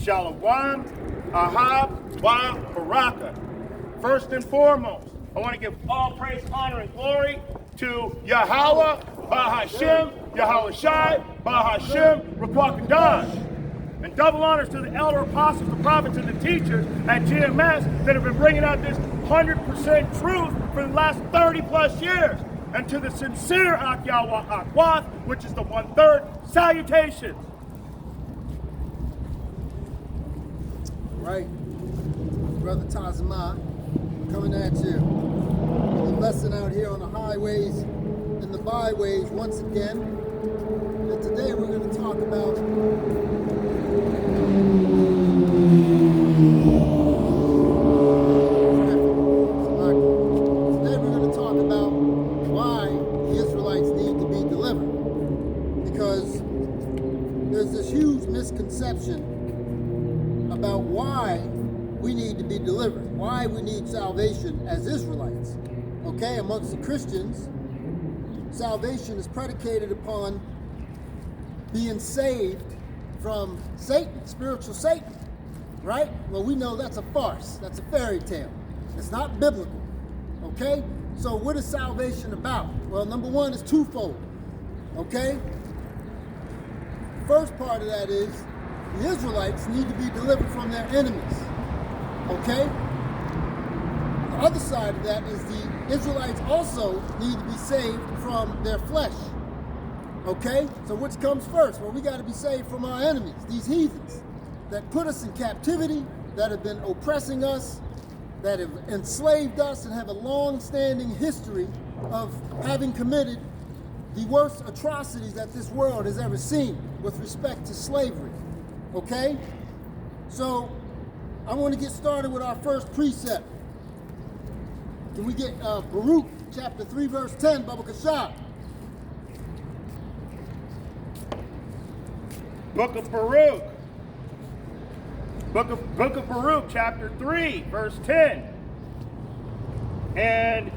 Shalom, Ahab, Wa, Baraka. First and foremost, I want to give all praise, honor, and glory to Yahweh, Bahashem, Yahweh Shai, Bahashem, Rakwakadash. And double honors to the elder apostles, the prophets, and the teachers at GMS that have been bringing out this 100% truth for the last 30 plus years. And to the sincere Akyawa Akwath, which is the 1/3 salutations. Right, Brother Tazima, coming at you with a lesson out here on the highways and the byways once again. And today we're going to talk about why the Israelites need to be delivered. Because there's this huge misconception about why we need to be delivered, why we need salvation as Israelites. Okay, amongst the Christians, salvation is predicated upon being saved from Satan, spiritual Satan, right? Well, we know that's a farce, that's a fairy tale. It's not biblical, okay? So what is salvation about? Well, number one is twofold, okay? First part of that is the Israelites need to be delivered from their enemies, okay? The other side of that is the Israelites also need to be saved from their flesh, okay? So which comes first? Well, we got to be saved from our enemies, these heathens that put us in captivity, that have been oppressing us, that have enslaved us and have a long-standing history of having committed the worst atrocities that this world has ever seen with respect to slavery. Okay? So, I want to get started with our first precept. Can we get Baruch chapter 3 verse 10, Baba Kashab? Book of Baruch. Book of Baruch, chapter 3, verse 10. And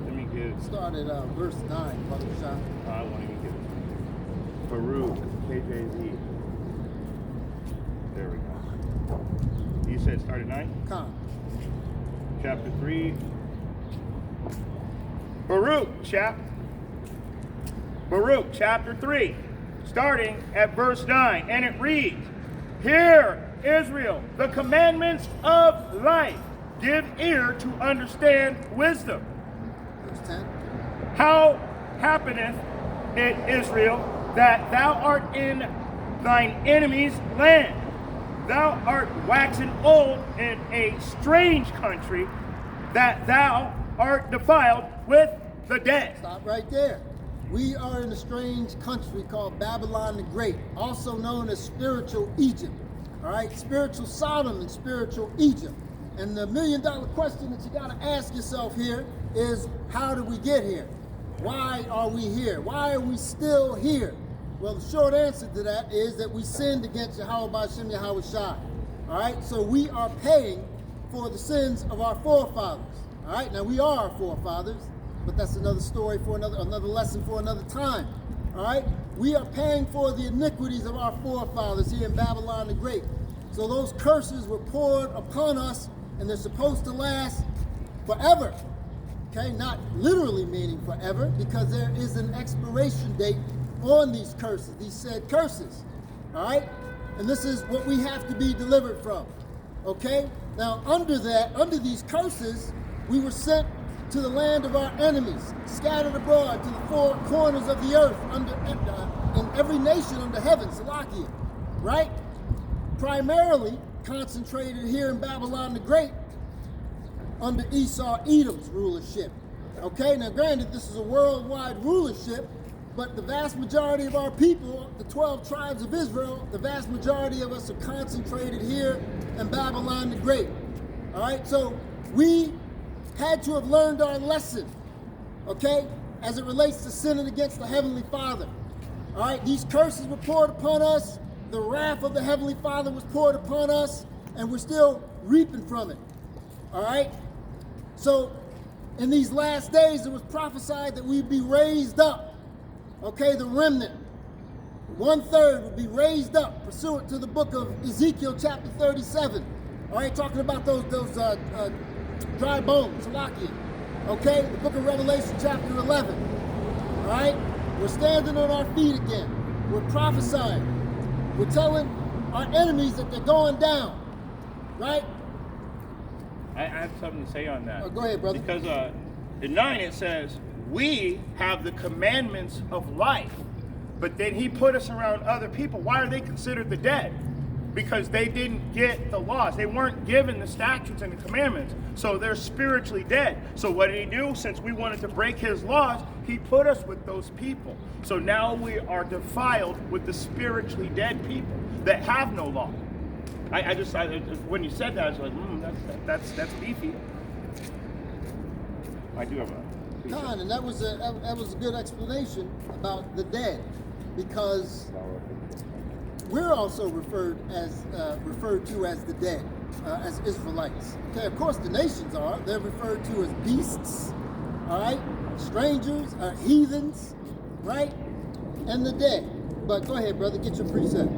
let me get... Start at verse 9, Baba Kashab. I won't even get it. Baruch, KJV. There we go. You said start at 9? Come. Chapter 3. Baruch, chapter 3, starting at verse 9. And it reads, "Hear, Israel, the commandments of life. Give ear to understand wisdom. Verse 10. How happeneth it, Israel, that thou art in thine enemy's land? Thou art waxen old in a strange country, that thou art defiled with the dead." Stop right there. We are in a strange country called Babylon the Great, also known as spiritual Egypt. All right, spiritual Sodom and spiritual Egypt. And the million-dollar question that you got to ask yourself here is, how did we get here? Why are we here? Why are we still here? Well, the short answer to that is that we sinned against Yahweh B'Shem Yahweh Shai. All right, so we are paying for the sins of our forefathers. All right, now we are our forefathers, but that's another story for another lesson for another time. All right, we are paying for the iniquities of our forefathers here in Babylon the Great. So those curses were poured upon us, and they're supposed to last forever. Okay, not literally meaning forever, because there is an expiration date on these curses, these said curses. All right, and this is what we have to be delivered from. Okay, now under these curses, we were sent to the land of our enemies, scattered abroad to the four corners of the earth, in every nation under heaven, Salakia, right? Primarily concentrated here in Babylon the Great, under Esau Edom's rulership. Okay, now granted, this is a worldwide rulership, but the vast majority of our people, the 12 tribes of Israel, the vast majority of us are concentrated here in Babylon the Great. All right, so we had to have learned our lesson, okay, as it relates to sinning against the Heavenly Father. All right, these curses were poured upon us, the wrath of the Heavenly Father was poured upon us, and we're still reaping from it. All right, so in these last days, it was prophesied that we'd be raised up, okay, the remnant. 1/3 will be raised up pursuant to the book of Ezekiel chapter 37. All right, talking about those dry bones, Salakia. Okay, the book of Revelation chapter 11. All right, we're standing on our feet again. We're prophesying. We're telling our enemies that they're going down. Right? I have something to say on that. Oh, go ahead, brother. Because in 9 it says, we have the commandments of life. But then he put us around other people. Why are they considered the dead? Because they didn't get the laws. They weren't given the statutes and the commandments. So they're spiritually dead. So what did he do? Since we wanted to break his laws, he put us with those people. So now we are defiled with the spiritually dead people that have no law. I just when you said that, I was like, that's beefy. I do have a. Con, and that was a good explanation about the dead, because we're also referred to as the dead, as Israelites. Okay, of course the nations are. They're referred to as beasts, all right, strangers, heathens, right, and the dead. But go ahead, brother, get your precept.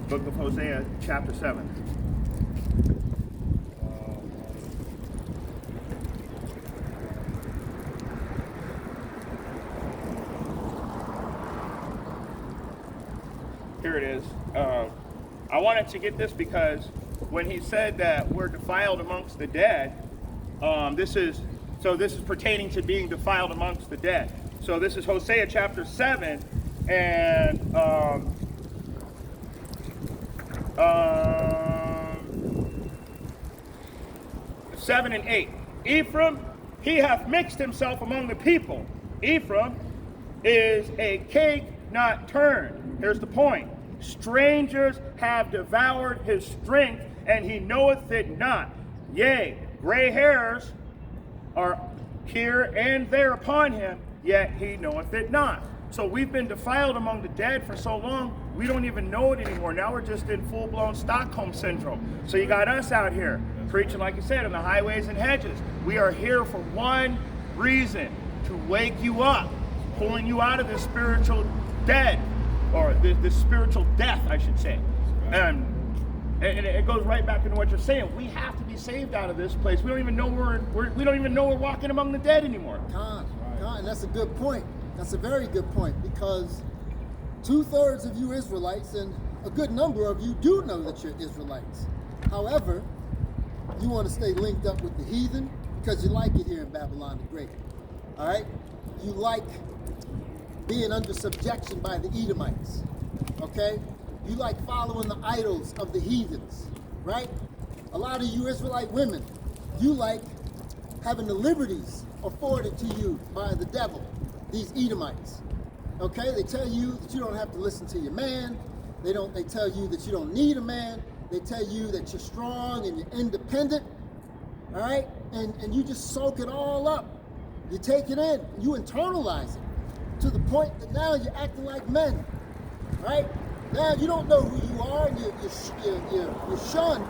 Book of Hosea, chapter 7. Here it is. I wanted to get this because when he said that we're defiled amongst the dead, this is pertaining to being defiled amongst the dead. So this is Hosea chapter 7 and 7 and 8. Ephraim, he hath mixed himself among the people. Ephraim is a cake not turned. Here's the point. Strangers have devoured his strength, and he knoweth it not. Yea, gray hairs are here and there upon him, yet he knoweth it not. So we've been defiled among the dead for so long, we don't even know it anymore. Now we're just in full-blown Stockholm syndrome. So you got us out here preaching, like you said, on the highways and hedges. We are here for one reason, to wake you up, pulling you out of this spiritual dead, or this spiritual death, I should say. And it goes right back into what you're saying. We have to be saved out of this place. We don't even know we don't even know we're walking among the dead anymore. And that's a good point. That's a very good point, because 2/3 of you Israelites, and a good number of you, do know that you're Israelites. However, you want to stay linked up with the heathen because you like it here in Babylon the Great. All right? You like being under subjection by the Edomites. Okay? You like following the idols of the heathens. Right? A lot of you Israelite women, you like having the liberties afforded to you by the devil, these Edomites. Okay, they tell you that you don't have to listen to your man. They tell you that you don't need a man. They tell you that you're strong and you're independent. All right, and you just soak it all up. You take it in, you internalize it to the point that now you're acting like men. Right? Now you don't know who you are, and you shun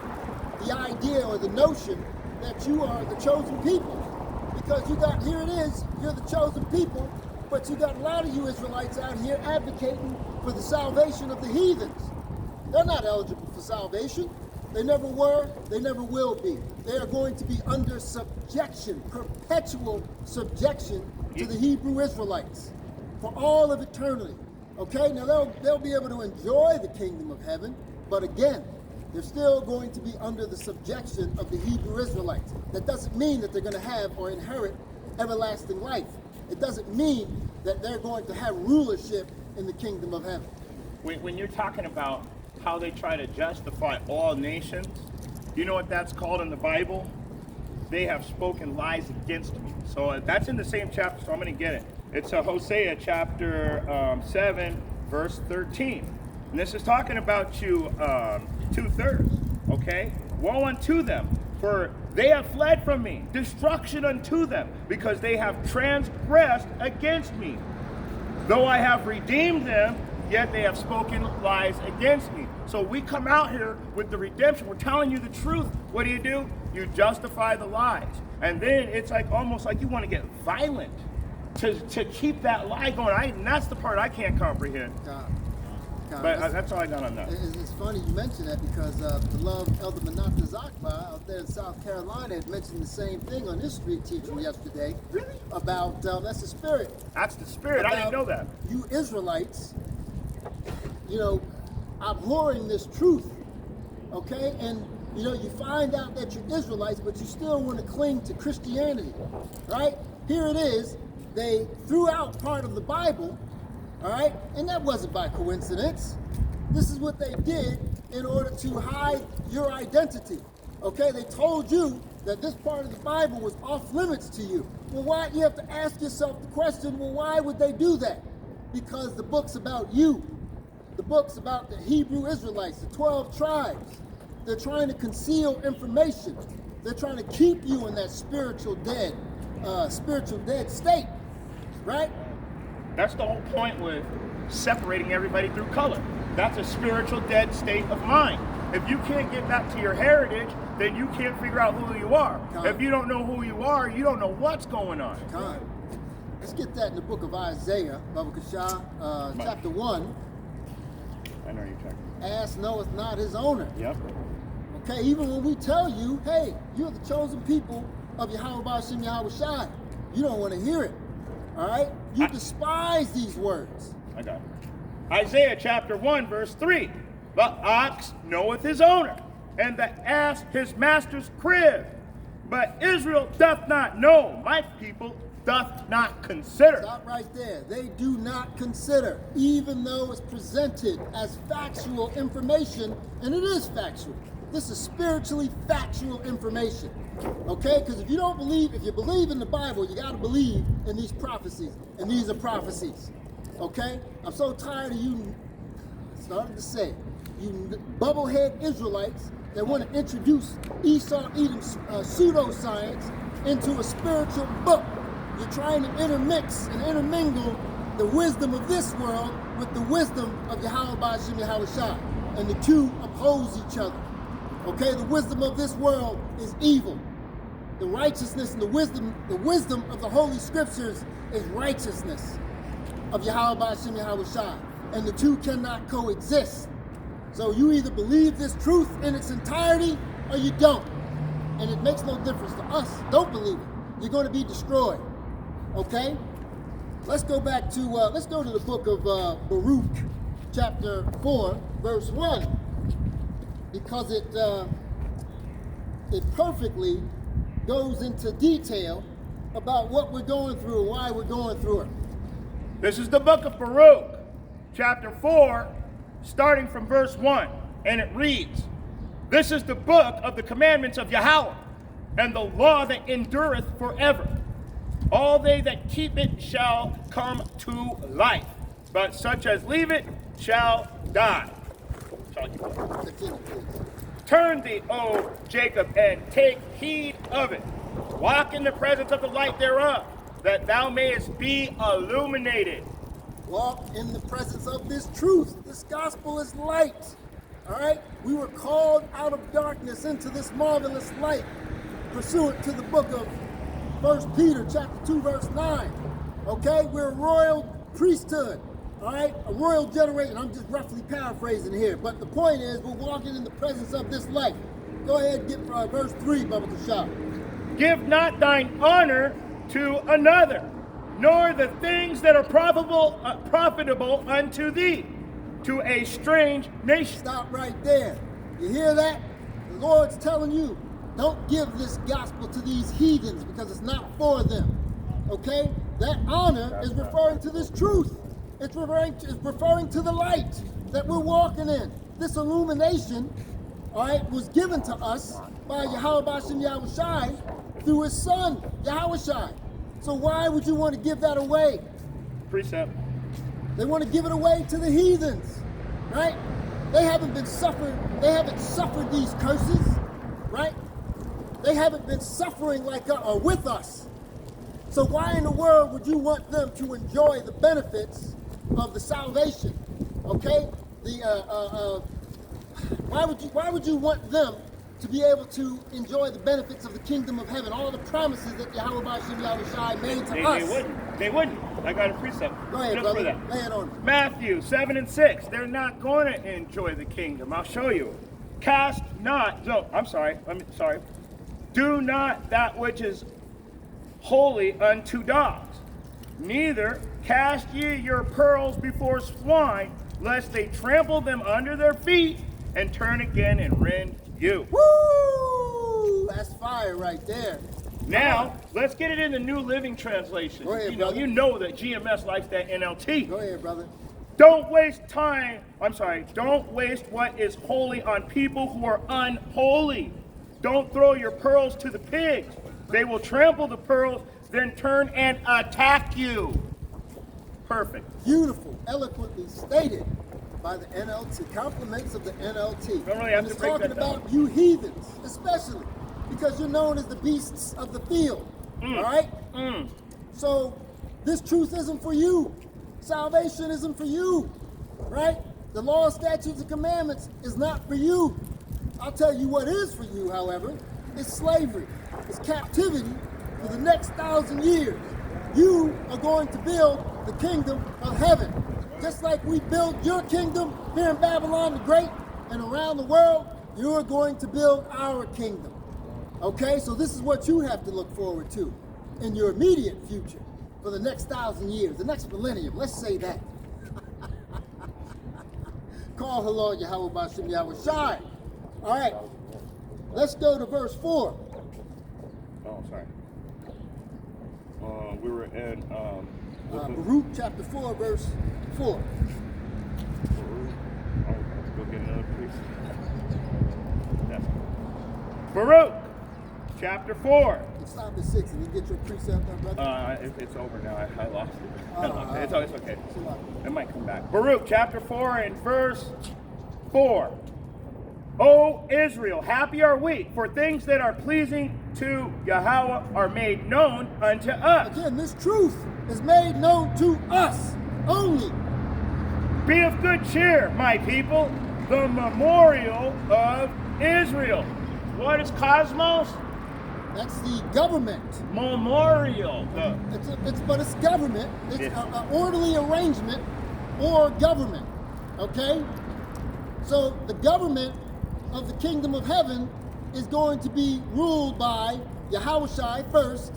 the idea or the notion that you are the chosen people. Because here it is, you're the chosen people, but you got a lot of you Israelites out here advocating for the salvation of the heathens. They're not eligible for salvation. They never were, they never will be. They are going to be under subjection, perpetual subjection to the Hebrew Israelites for all of eternity. Okay, now they'll be able to enjoy the kingdom of heaven, but again, they're still going to be under the subjection of the Hebrew Israelites. That doesn't mean that they're going to have or inherit everlasting life. It doesn't mean that they're going to have rulership in the kingdom of heaven. When you're talking about how they try to justify all nations, you know what that's called in the Bible? They have spoken lies against me. So that's in the same chapter, so I'm going to get it. It's Hosea chapter 7, verse 13. And this is talking about you 2/3, okay? Woe unto them, for they have fled from me. Destruction unto them, because they have transgressed against me. Though I have redeemed them, yet they have spoken lies against me. So we come out here with the redemption. We're telling you the truth. What do? You justify the lies. And then it's like almost like you want to get violent to keep that lie going. And that's the part I can't comprehend. But that's all I got on that. It's funny you mention that because the beloved Elder Manata Zakba out there in South Carolina had mentioned the same thing on his street teaching yesterday. Really? About, that's the spirit. That's the spirit. I didn't know that. You Israelites, abhorring this truth, okay? And, you find out that you're Israelites, but you still want to cling to Christianity, right? Here it is. They threw out part of the Bible, all right? And that wasn't by coincidence. This is what they did in order to hide your identity, okay? They told you that this part of the Bible was off limits to you. Well, why? You have to ask yourself the question, well, why would they do that? Because the book's about you. The book's about the Hebrew Israelites, the 12 tribes. They're trying to conceal information. They're trying to keep you in that spiritual dead state, right? That's the whole point with separating everybody through color. That's a spiritual dead state of mind. If you can't get back to your heritage, then you can't figure out who you are. If you don't know who you are, you don't know what's going on. Let's get that in the book of Isaiah, Baba Kasha, chapter 1. I know you're checking. Ass knoweth not his owner. Yep. Okay, even when we tell you, hey, you're the chosen people of Yahweh Ba'ashem Yahweh Shai, you don't want to hear it. All right? You despise these words. I got it. Isaiah chapter 1, verse 3. The ox knoweth his owner, and the ass his master's crib. But Israel doth not know, my people doth not consider. Stop right there. They do not consider, even though it's presented as factual information, and it is factual. This is spiritually factual information. Okay? Because if you believe in the Bible, you got to believe in these prophecies. And these are prophecies. Okay? I'm so tired of you, started to say, you bubblehead Israelites that want to introduce Esau Edom's pseudoscience into a spiritual book. You're trying to intermix and intermingle the wisdom of this world with the wisdom of Yahweh Ba'ashem Yahweh Shai. And the two oppose each other. Okay, the wisdom of this world is evil. The righteousness and the wisdom of the Holy Scriptures is righteousness of Yahweh Ba'ashem Yahweh Shai. And the two cannot coexist. So you either believe this truth in its entirety or you don't. And it makes no difference to us. Don't believe it. You're going to be destroyed. Okay? Let's go back to, let's go to the book of Baruch, chapter 4, verse 1. Because it perfectly goes into detail about what we're going through and why we're going through it. This is the book of Baruch, chapter 4, starting from verse 1, and it reads, This is the book of the commandments of Yahweh, and the law that endureth forever. All they that keep it shall come to life, but such as leave it shall die. Turn thee, O Jacob, and take heed of it. Walk in the presence of the light thereof, that thou mayest be illuminated. Walk in the presence of this truth. This gospel is light. All right? We were called out of darkness into this marvelous light, pursuant to the book of 1 Peter chapter 2, verse 9. Okay? We're a royal priesthood. All right? A royal generation. I'm just roughly paraphrasing here. But the point is, we're walking in the presence of this light. Go ahead and get verse 3, Baba Kasha. Give not thine honor to another, nor the things that are profitable unto thee, to a strange nation. Stop right there. You hear that? The Lord's telling you, don't give this gospel to these heathens because it's not for them. Okay? That honor is referring to this truth. It's referring to the light that we're walking in. This illumination, all right, was given to us by Yahweh Ba'ashem Yahweh Shai through his son, Yahweh Shai. So why would you want to give that away? Precept. They want to give it away to the heathens, right? They haven't suffered these curses, right? They haven't been suffering like or with us. So why in the world would you want them to enjoy the benefits of the salvation Okay? Why would you want them to be able to enjoy the benefits of the kingdom of heaven, all the promises that Yahweh Bashim Yahushai made to us? They wouldn't. I got a precept. Go ahead, just brother. for that. Lay it on me. Matthew 7 and 6. They're not going to enjoy the kingdom. I'll show you. Cast not. No, I'm sorry. Do not that which is holy unto dogs. Neither cast ye your pearls before swine, lest they trample them under their feet and turn again and rend you. Woo! That's fire right there. Now, let's get it in the New Living Translation. Go ahead, you know that GMS likes that NLT. Go ahead, brother. Don't waste don't waste what is holy on people who are unholy. Don't throw your pearls to the pigs. They will trample the pearls, then turn and attack you. Perfect. Beautiful, eloquently stated by the NLT. Compliments of the NLT. Don't really have and to it's break talking that down. about you heathens, especially because you're known as the beasts of the field. All right? So this truth isn't for you. Salvation isn't for you. Right? The law, statutes, and commandments is not for you. I'll tell you what is for you, however. It's slavery. It's captivity for the next 1,000 years. You are going to build the kingdom of heaven. Just like we built your kingdom here in Babylon the Great and around the world, you are going to build our kingdom. Okay, so this is what you have to look forward to in your immediate future for the next 1,000 years, the next millennium. Let's say that. Call the Lord Yahweh Bashim Yahushai. All right, let's go to verse 4. Oh, sorry. We were in Baruch chapter 4, verse 4. Go get another priest. Baruch chapter 4. Stop at 6 and you get your precept, brother. It's over now. I lost it. It's okay. It might come back. Baruch chapter 4 and verse 4. O Israel, happy are we, for things that are pleasing to Yahweh are made known unto us. Again, this truth is made known to us only. Be of good cheer, my people, the memorial of Israel. What is cosmos? That's the government. Memorial. It's government. It's an orderly arrangement or government. Okay? So the government of the kingdom of heaven is going to be ruled by Yahushai first,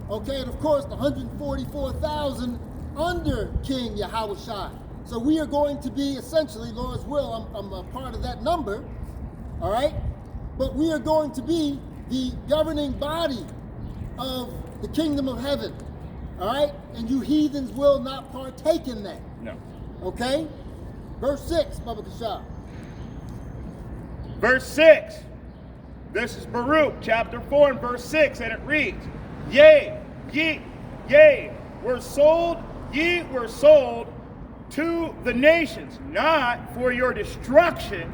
okay, and of course the 144,000 under King Yahushai. So we are going to be essentially, Lord's will, I'm a part of that number, all right? But we are going to be the governing body of the kingdom of heaven, all right? And you heathens will not partake in that. No. Okay? Verse 6, Baba Kashab. Verse 6. This is Baruch chapter 4 and verse 6, and it reads, Yea, ye were sold to the nations, not for your destruction,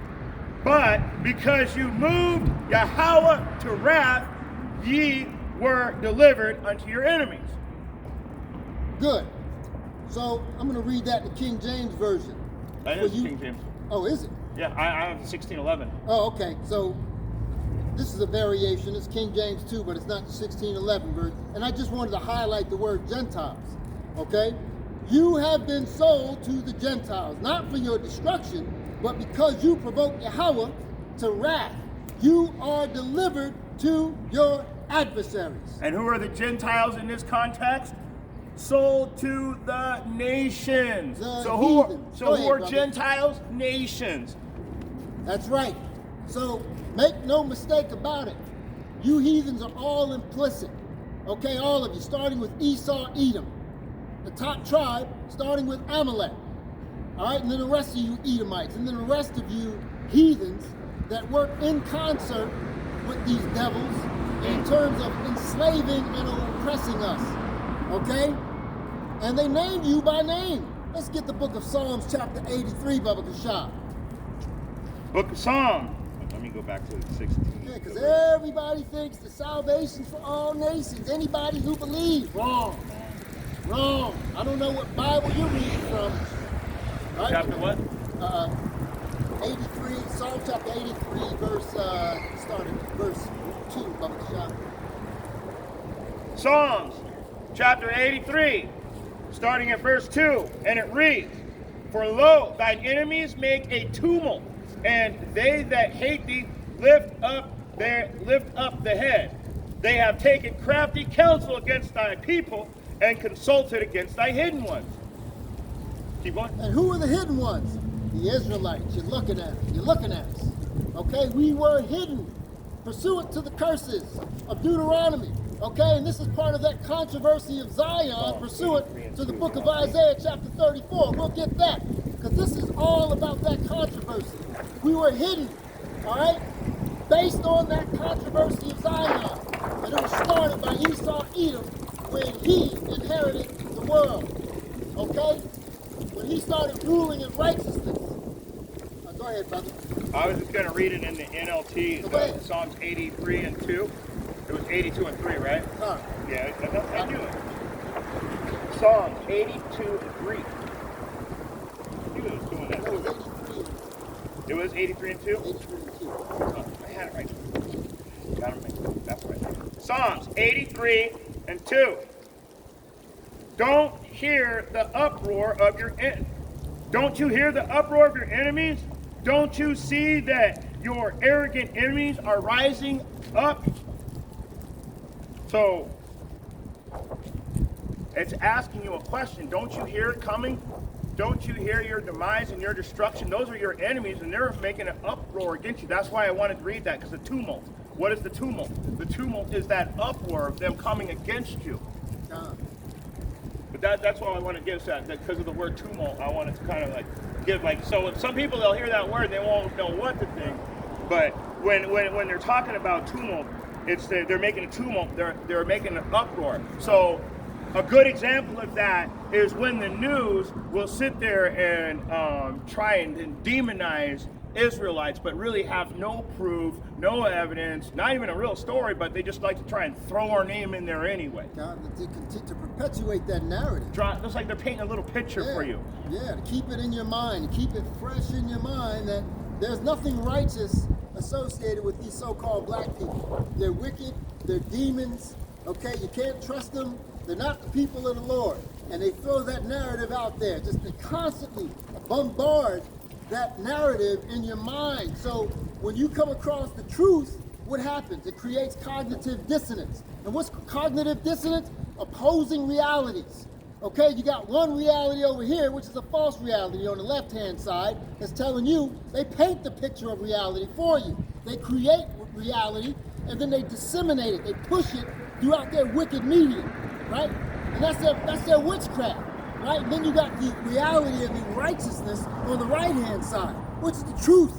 but because you moved Yahweh to wrath, ye were delivered unto your enemies. Good. So I'm going to read that in the King James Version. That is King James. Oh, is it? Yeah, I have 1611. Oh, okay. So this is a variation. It's King James 2, but it's not the 1611 version. And I just wanted to highlight the word Gentiles. Okay? You have been sold to the Gentiles, not for your destruction, but because you provoked Yahweh to wrath. You are delivered to your adversaries. And who are the Gentiles in this context? Sold to the nations. So who are Gentiles? Nations. That's right. So make no mistake about it. You heathens are all implicit. Okay, all of you, starting with Esau, Edom. The top tribe, starting with Amalek. All right, and then the rest of you Edomites, and then the rest of you heathens that work in concert with these devils in terms of enslaving and oppressing us. Okay? And they named you by name. Let's get the book of Psalms chapter 83, Baba Kashab. Book of Psalms. Let me go back to 16. Yeah, because everybody thinks the salvation for all nations. Anybody who believes. Wrong. Wrong. I don't know what Bible you're reading from. Right? Chapter what? 83, Psalm chapter 83, starting verse 2, Baba Shah. Psalms chapter 83, starting at verse 2, and it reads, For lo, thine enemies make a tumult, and they that hate thee lift up the head. They have taken crafty counsel against thy people, and consulted against thy hidden ones. Keep going. And who are the hidden ones? The Israelites. You're looking at them. You're looking at us. Okay, we were hidden pursuant to the curses of Deuteronomy. Okay, and this is part of that controversy of Zion pursuant to the book of Isaiah chapter 34. We'll get that, because this is all about that controversy. We were hidden, all right, based on that controversy of Zion. And it was started by Esau Edom when he inherited the world, okay? When he started ruling in righteousness. Go ahead, brother. I was just going to read it in the NLT, Psalms 83 and 2. It was 82 and 3, right? Huh. Yeah, I knew it. Psalms 82 and 3. I knew it was doing that. That was 83. It was 83 and 2? 83 and 2. Oh, I had it right. Got it right. That's right. Psalms 83 and 2. Don't hear the uproar of your enemies. Don't you hear the uproar of your enemies? Don't you see that your arrogant enemies are rising up? So, it's asking you a question. Don't you hear it coming? Don't you hear your demise and your destruction? Those are your enemies, and they're making an uproar against you. That's why I wanted to read that, because the tumult. What is the tumult? The tumult is that uproar of them coming against you. But that's why I want to give that, because of the word tumult. I wanted to kind of give so some people, they'll hear that word, they won't know what to think. But when they're talking about tumult, it's they're making a tumult. They're making an uproar. So a good example of that is when the news will sit there and try and demonize Israelites, but really have no proof, no evidence, not even a real story, but they just like to try and throw our name in there anyway. To perpetuate that narrative. Looks like they're painting a little picture for you. Yeah, to keep it in your mind, to keep it fresh in your mind that there's nothing righteous associated with these so-called black people. They're wicked, they're demons, okay? You can't trust them. They're not the people of the Lord. And they throw that narrative out there, just to constantly bombard that narrative in your mind. So when you come across the truth, what happens? It creates cognitive dissonance. And what's cognitive dissonance? Opposing realities. Okay, you got one reality over here, which is a false reality on the left-hand side, that's telling you, they paint the picture of reality for you. They create reality, and then they disseminate it. They push it throughout their wicked media, right? And that's their witchcraft, right? And then you got the reality of the righteousness on the right-hand side, which is the truth,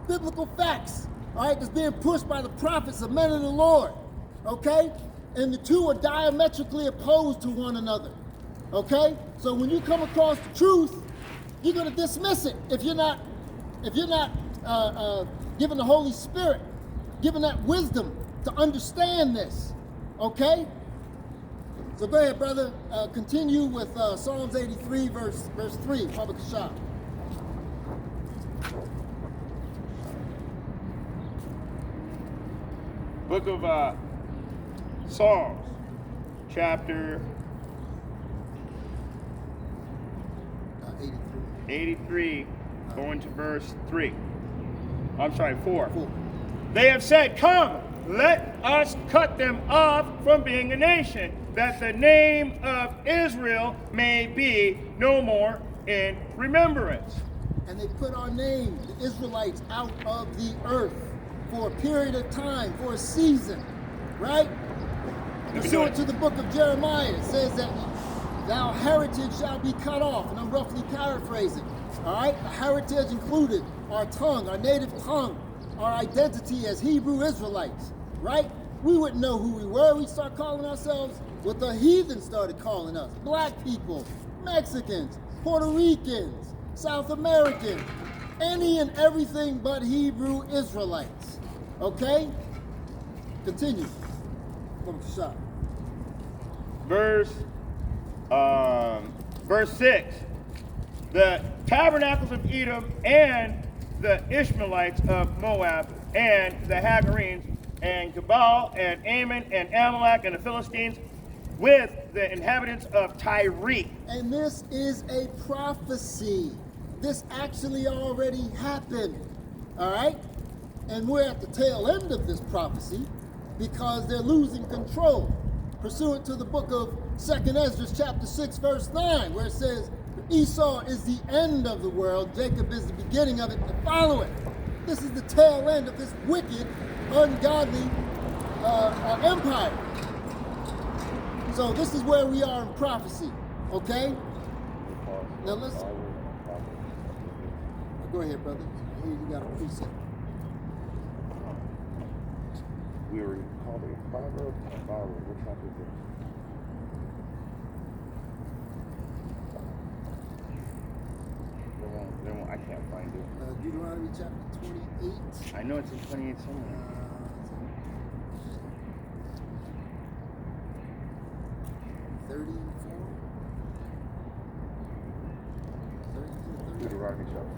biblical facts, all right, that's being pushed by the prophets, the men of the Lord, okay? And the two are diametrically opposed to one another. Okay, so when you come across the truth, you're going to dismiss it if you're not given the Holy Spirit, given that wisdom to understand this. Okay, so go ahead, brother. Continue with Psalms 83, verse 3. Public shop. Book of Psalms, chapter 83, going to verse 3. I'm sorry, 4. They have said, come, let us cut them off from being a nation, that the name of Israel may be no more in remembrance. And they put our name, the Israelites, out of the earth for a period of time, for a season, right? Pursuant to the book of Jeremiah, it says that thou heritage shall be cut off, and I'm roughly paraphrasing, all right? The heritage included our tongue, our native tongue, our identity as Hebrew Israelites, right? We wouldn't know who we were. We'd start calling ourselves what the heathens started calling us. Black people, Mexicans, Puerto Ricans, South Americans, any and everything but Hebrew Israelites, okay? Continue. Verse 6. the tabernacles of Edom and the Ishmaelites of Moab and the Hagarenes and Gebal and Ammon and Amalek and the Philistines with the inhabitants of Tyre. And this is a prophecy. This actually already happened. All right? And we're at the tail end of this prophecy because they're losing control. Pursuant to the book of 2nd Ezra chapter 6 verse 9, where it says, Esau is the end of the world, Jacob is the beginning of it, and follow it. This is the tail end of this wicked, ungodly empire. So this is where we are in prophecy, okay? Now let's... Go ahead, brother. Here you got a precept. We were called a proverb. Which one is it? I can't find it. Deuteronomy chapter 28. I know it's in 28 somewhere. 34. Deuteronomy chapter.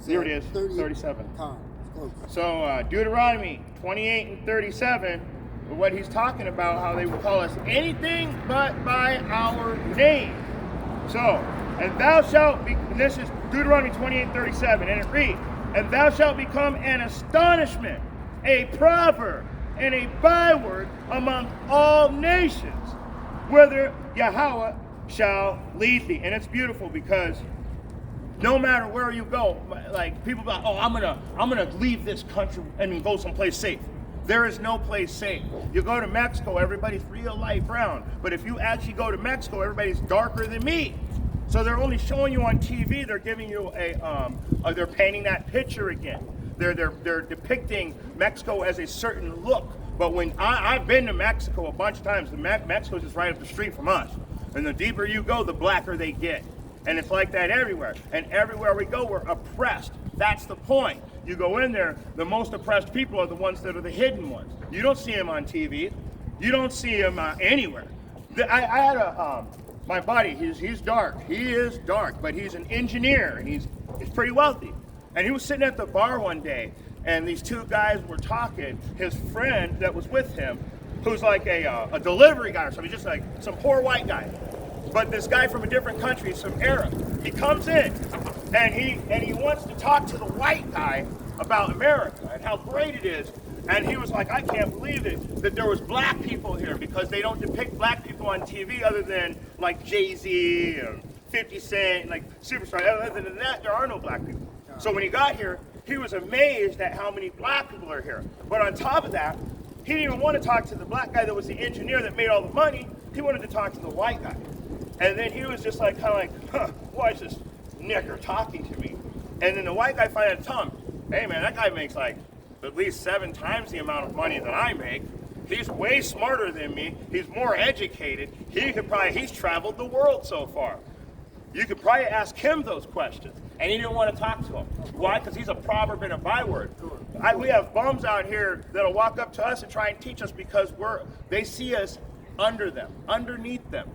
Here it is, 37. So Deuteronomy 28 and 37, what he's talking about, how they would call us anything but by our name. So, and thou shalt be, and this is Deuteronomy 28 and 37, and it reads, and thou shalt become an astonishment, a proverb, and a byword among all nations, whither Yahweh shall lead thee. And it's beautiful because no matter where you go, like people go, oh, I'm gonna leave this country and go someplace safe. There is no place safe. You go to Mexico, everybody's real light brown. But if you actually go to Mexico, everybody's darker than me. So they're only showing you on TV. They're giving you they're painting that picture again. They're depicting Mexico as a certain look. But when I've been to Mexico a bunch of times, Mexico's just right up the street from us. And the deeper you go, the blacker they get. And it's like that everywhere. And everywhere we go, we're oppressed. That's the point. You go in there, the most oppressed people are the ones that are the hidden ones. You don't see them on TV. You don't see them anywhere. I had my buddy, he's dark. He is dark, but he's an engineer, and he's pretty wealthy. And he was sitting at the bar one day, and these two guys were talking. His friend that was with him, who's like a delivery guy or something, just like some poor white guy. But this guy from a different country, some Arab, he comes in and he wants to talk to the white guy about America and how great it is. And he was like, I can't believe it that there was black people here, because they don't depict black people on TV other than like Jay-Z and 50 Cent and like superstars. Other than that, there are no black people. So when he got here, he was amazed at how many black people are here. But on top of that, he didn't even want to talk to the black guy that was the engineer that made all the money. He wanted to talk to the white guy. And then he was just like, kind of like, huh, why is this nigger talking to me? And then the white guy finally told him, hey man, that guy makes like at least 7 times the amount of money that I make. He's way smarter than me. He's more educated. He's traveled the world so far. You could probably ask him those questions. And he didn't want to talk to him. Why? Because he's a proverb and a byword. We have bums out here that'll walk up to us and try and teach us because they see us under them, underneath them.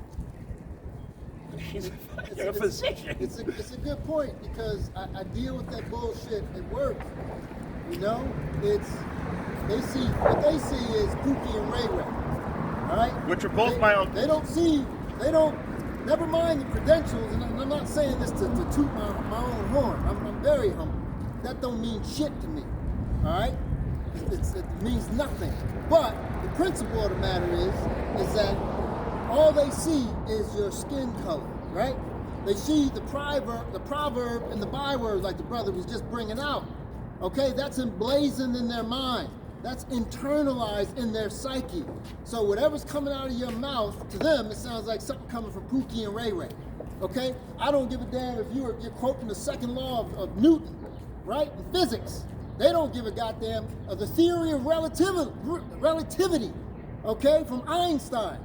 He's a physician. It's a good point, because I deal with that bullshit at work. You know, what they see is Pookie and Ray Ray. All right? Which are both my own. Never mind the credentials, and I'm not saying this to toot my own horn. I'm very humble. That don't mean shit to me. All right? It means nothing. But the principle of the matter is that all they see is your skin color, right? They see the proverb and the byword, like the brother was just bringing out. Okay, that's emblazoned in their mind. That's internalized in their psyche. So whatever's coming out of your mouth, to them, it sounds like something coming from Pookie and Ray Ray. Okay? I don't give a damn if you're quoting the second law of Newton, right? In physics. They don't give a goddamn of the theory of relativity. okay, from Einstein.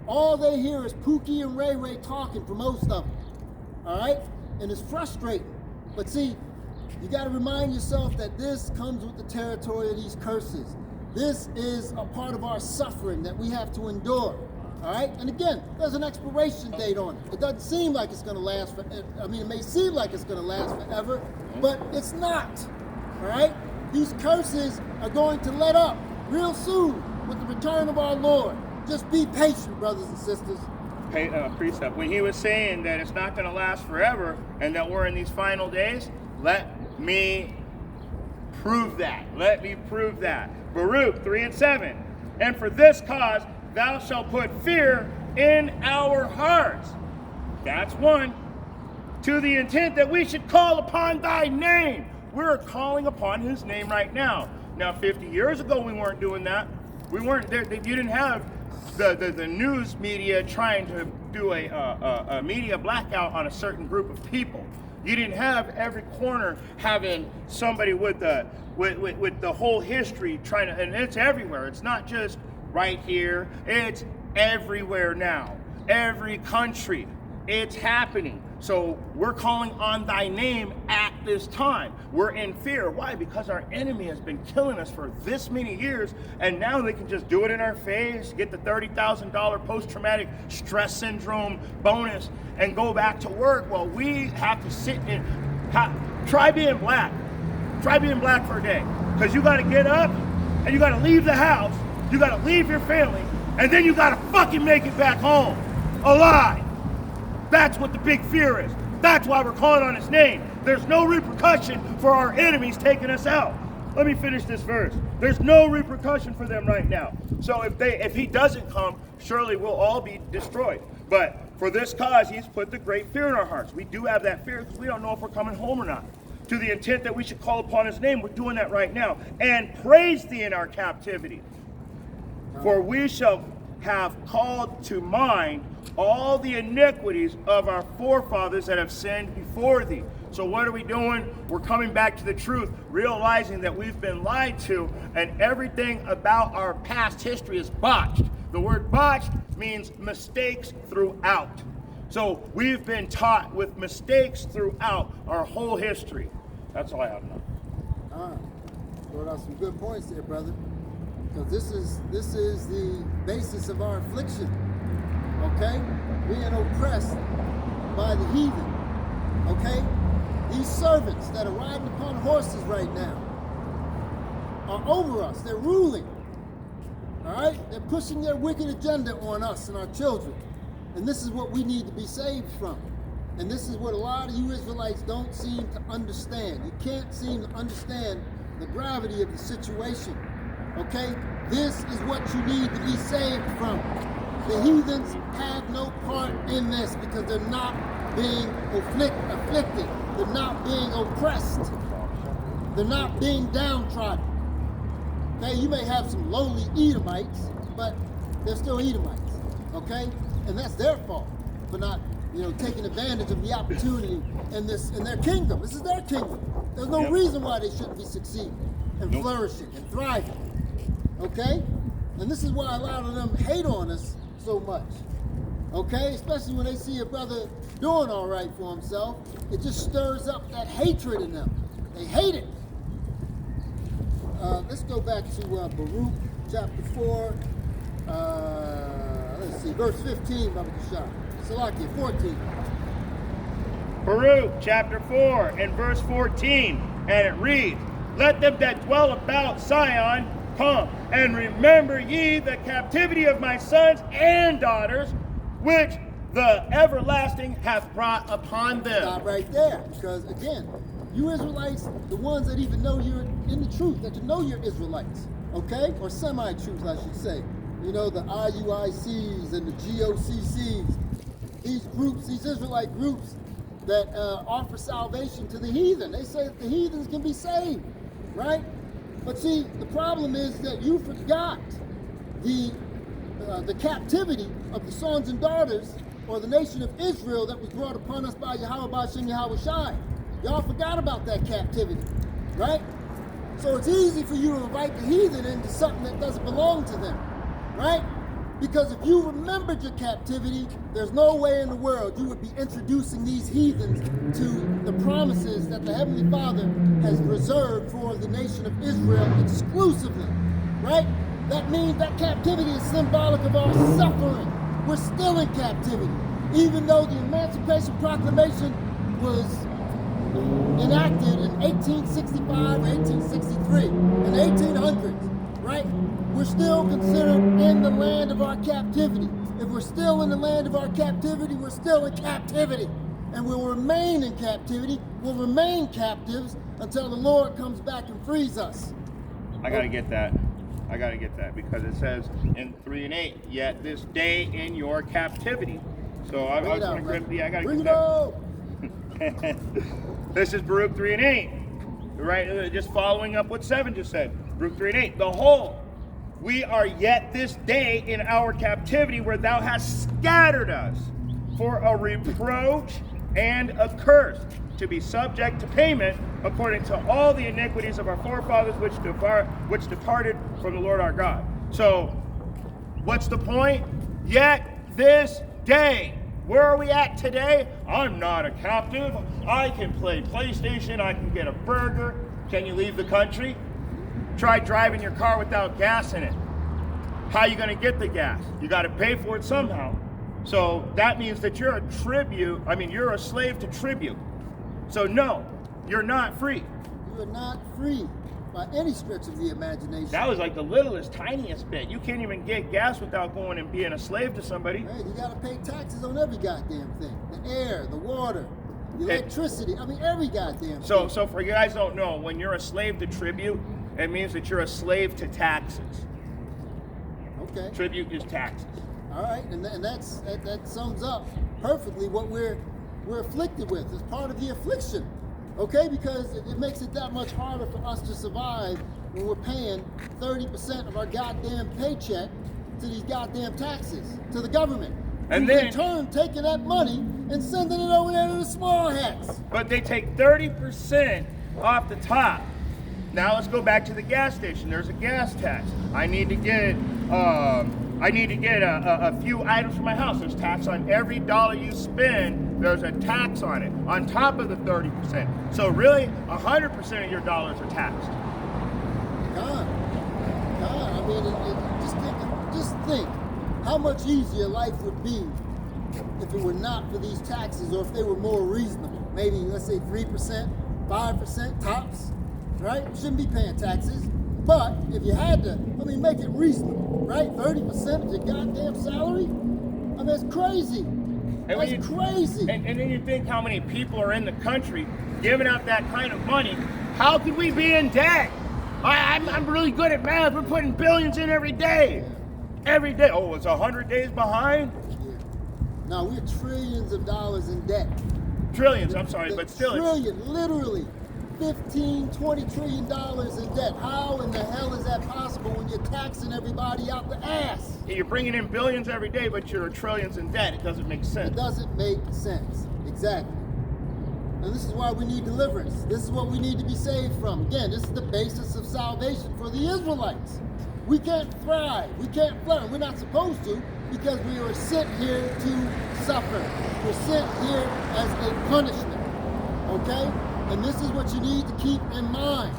All they hear is Pookie and Ray Ray talking for most of them, all right? And it's frustrating. But see, you got to remind yourself that this comes with the territory of these curses. This is a part of our suffering that we have to endure, all right? And again, there's an expiration date on it. It doesn't seem like it's going to last forever. I mean, it may seem like it's going to last forever, but it's not, all right? These curses are going to let up real soon with the return of our Lord. Just be patient, brothers and sisters. Precept, when he was saying that it's not going to last forever and that we're in these final days, let me prove that. Let me prove that. Baruch 3:7. And for this cause thou shalt put fear in our hearts. That's one. To the intent that we should call upon thy name. We're calling upon his name right now. Now, 50 years ago, we weren't doing that. We weren't there. You didn't have the news media trying to do a media blackout on a certain group of people. You didn't have every corner having somebody with the whole history trying to, and it's everywhere. It's not just right here. It's everywhere now. Every country. It's happening. So we're calling on thy name at this time. We're in fear. Why? Because our enemy has been killing us for this many years, and now they can just do it in our face, get the $30,000 post-traumatic stress syndrome bonus, and go back to work. Well, we have to sit and try being black. Try being black for a day. Because you got to get up, and you got to leave the house, you got to leave your family, and then you got to fucking make it back home alive. That's what the big fear is. That's why we're calling on his name. There's no repercussion for our enemies taking us out. Let me finish this verse. There's no repercussion for them right now. So if he doesn't come, surely we'll all be destroyed. But for this cause, he's put the great fear in our hearts. We do have that fear because we don't know if we're coming home or not. To the intent that we should call upon his name, we're doing that right now. And praise thee in our captivity. For we shall have called to mind all the iniquities of our forefathers that have sinned before thee. So what are we doing? We're coming back to the truth, realizing that we've been lied to, and everything about our past history is botched. The word botched means mistakes throughout. So we've been taught with mistakes throughout our whole history. That's all I have now. All right. Brought out some good points there, brother. Because this is the basis of our affliction. Okay? Being oppressed by the heathen. Okay? These servants that are riding upon horses right now are over us. They're ruling. All right? They're pushing their wicked agenda on us and our children. And this is what we need to be saved from. And this is what a lot of you Israelites don't seem to understand. You can't seem to understand the gravity of the situation. Okay? This is what you need to be saved from. The heathens have no part in this because they're not being afflicted. They're not being oppressed. They're not being downtrodden. Okay? You may have some lowly Edomites, but they're still Edomites. Okay? And that's their fault for not, taking advantage of the opportunity in their kingdom. This is their kingdom. There's no reason why they shouldn't be succeeding and flourishing and thriving. Okay? And this is why a lot of them hate on us so much. Okay? Especially when they see a brother doing all right for himself. It just stirs up that hatred in them. They hate it. Let's go back to Baruch chapter 4. Let's see, verse 15, Baba Kishar. Salakia, 14. Baruch chapter 4 and verse 14. And it reads, let them that dwell about Zion come, and remember ye the captivity of my sons and daughters, which the everlasting hath brought upon them. Stop right there, because again, you Israelites, the ones that even know you're in the truth, that you know you're Israelites, okay? Or semi-truths, I should say. The IUICs and the GOCCs, these groups, these Israelite groups that offer salvation to the heathen. They say that the heathens can be saved, right? But see, the problem is that you forgot the captivity of the sons and daughters, or the nation of Israel, that was brought upon us by Yahweh Bashem Yahweh Shai. Y'all forgot about that captivity, right? So it's easy for you to invite the heathen into something that doesn't belong to them. right? Because if you remembered your captivity, there's no way in the world you would be introducing these heathens to the promises that the Heavenly Father has reserved for the nation of Israel exclusively, right? That means that captivity is symbolic of our suffering. We're still in captivity. Even though the Emancipation Proclamation was enacted in 1865 or 1863, in the 1800s, right? We're still considered in the land of our captivity. If we're still in the land of our captivity, we're still in captivity. And we'll remain in captivity, we'll remain captives until the Lord comes back and frees us. I got to get that. I got to get that because it says in 3 and 8, yet this day in your captivity. So I was going to grab the, I got to get that. This is Baruch 3 and 8, right? Just following up what 7 just said. Baruch 3 and 8, behold, we are yet this day in our captivity where thou hast scattered us for a reproach and a curse, to be subject to payment according to all the iniquities of our forefathers which departed from the Lord our God. So what's the point? Yet this day. Where are we at today? I'm not a captive. I can play PlayStation. I can get a burger. Can you leave the country? Try driving your car without gas in it. How are you going to get the gas? You got to pay for it somehow. So that means that you're you're a slave to tribute. So no, you're not free. You are not free by any stretch of the imagination. That was like the littlest, tiniest bit. You can't even get gas without going and being a slave to somebody. Hey, you got to pay taxes on every goddamn thing. The air, the water, the electricity. Every goddamn thing. So for you guys don't know, when you're a slave to tribute, it means that you're a slave to taxes. Okay. Tribute is taxes. All right, and that sums up perfectly what we're afflicted with. It's part of the affliction. Okay, because it makes it that much harder for us to survive when we're paying 30% of our goddamn paycheck to these goddamn taxes, to the government. And then, in turn, taking that money and sending it over there to the small hats. But they take 30% off the top. Now let's go back to the gas station. There's a gas tax. I need to get a few items for my house. There's tax on every dollar you spend. There's a tax on it, on top of the 30%. So really, 100% of your dollars are taxed. God, just think how much easier life would be if it were not for these taxes, or if they were more reasonable. Maybe, let's say 3%, 5% tops, right? You shouldn't be paying taxes. But if you had to, make it reasonable, right? 30% of your goddamn salary? It's crazy. That's crazy. And then you think how many people are in the country giving out that kind of money. How could we be in debt? I'm really good at math. We're putting billions in every day. Yeah. Every day. Oh, it's 100 days behind? Yeah. No, we're trillions of dollars in debt. Trillions, I'm sorry, but still. Literally. 15, 20 trillion dollars in debt. How in the hell is that possible when you're taxing everybody out the ass? You're bringing in billions every day, but you're trillions in debt. It doesn't make sense. It doesn't make sense. Exactly. And this is why we need deliverance. This is what we need to be saved from. Again, this is the basis of salvation for the Israelites. We can't thrive. We can't flourish. We're not supposed to, because we were sent here to suffer. We're sent here as a punishment. Okay? And this is what you need to keep in mind,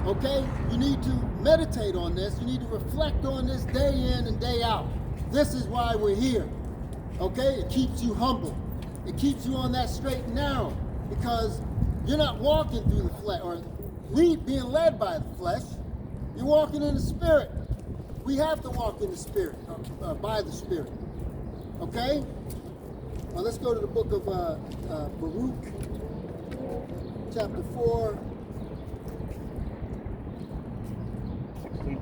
okay? You need to meditate on this. You need to reflect on this day in and day out. This is why we're here, okay? It keeps you humble. It keeps you on that straight and narrow, because you're not walking through the flesh or being led by the flesh. You're walking in the Spirit. We have to walk in the Spirit, by the Spirit, okay? Well, let's go to the book of Baruch. Chapter 4. 16.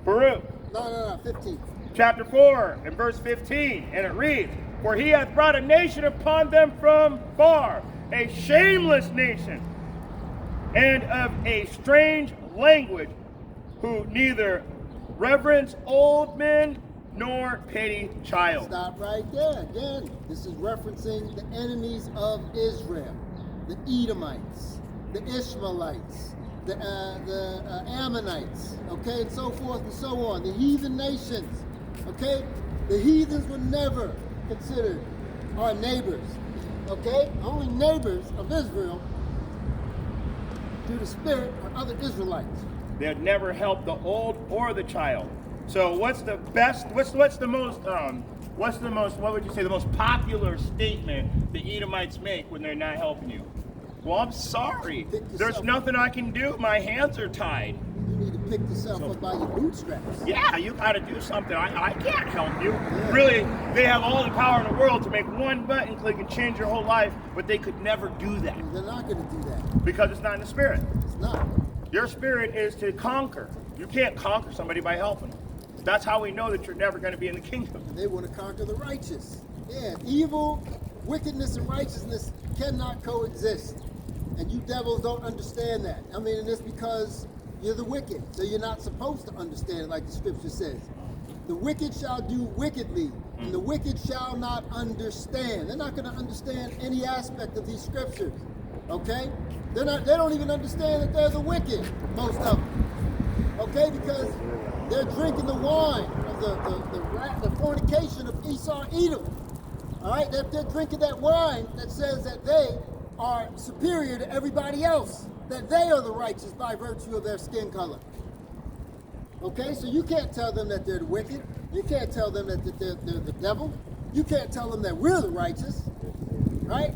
Baruch. No, 15. Chapter 4 and verse 15. And it reads, for he hath brought a nation upon them from far, a shameless nation, and of a strange language, who neither reverence old men nor pity child. Stop right there. Again, this is referencing the enemies of Israel, the Edomites, the Ishmaelites, the Ammonites, okay, and so forth and so on, the heathen nations, okay? The heathens were never considered our neighbors, okay? Only neighbors of Israel through the Spirit are other Israelites. They'd never help the old or the child. So what's the best, what's the most, what would you say, the most popular statement the Edomites make when they're not helping you? Well, I'm sorry. There's nothing I can do. My hands are tied. You need to pick yourself up by your bootstraps. Yeah, you got to do something. I can't help you. Yeah. Really, they have all the power in the world to make one button click and change your whole life, but they could never do that. They're not going to do that. Because it's not in the spirit. It's not. Your spirit is to conquer. You can't conquer somebody by helping them. That's how we know that you're never going to be in the kingdom. And they want to conquer the righteous. Yeah, evil, wickedness, and righteousness cannot coexist. And you devils don't understand that. I mean, and it's because you're the wicked. So you're not supposed to understand it like the scripture says. The wicked shall do wickedly, and the wicked shall not understand. They're not going to understand any aspect of these scriptures. Okay? They don't even understand that they're the wicked, most of them. Okay? Because they're drinking the wine of the fornication of Esau and Edom. All right? They're drinking that wine that says that they are superior to everybody else, that they are the righteous by virtue of their skin color. Okay, so you can't tell them that they're the wicked. You can't tell them that they're the devil. You can't tell them that we're the righteous, right?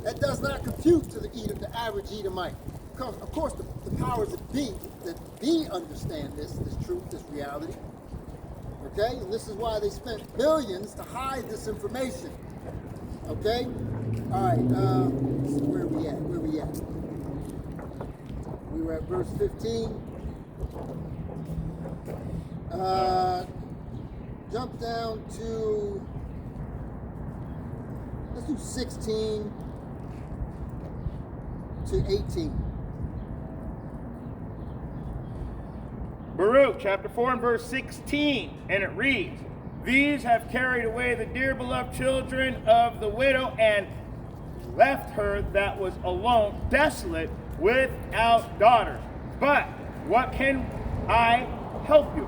That does not compute to the average Edomite. Of course, the powers that be understand this truth, this reality. Okay, and this is why they spent billions to hide this information. Okay. All right, where are we at? We were at verse 15. Jump down to, let's do 16 to 18. Baruch chapter 4 and verse 16, and it reads, "These have carried away the dear beloved children of the widow and left her that was alone, desolate, without daughters. But what can I help you?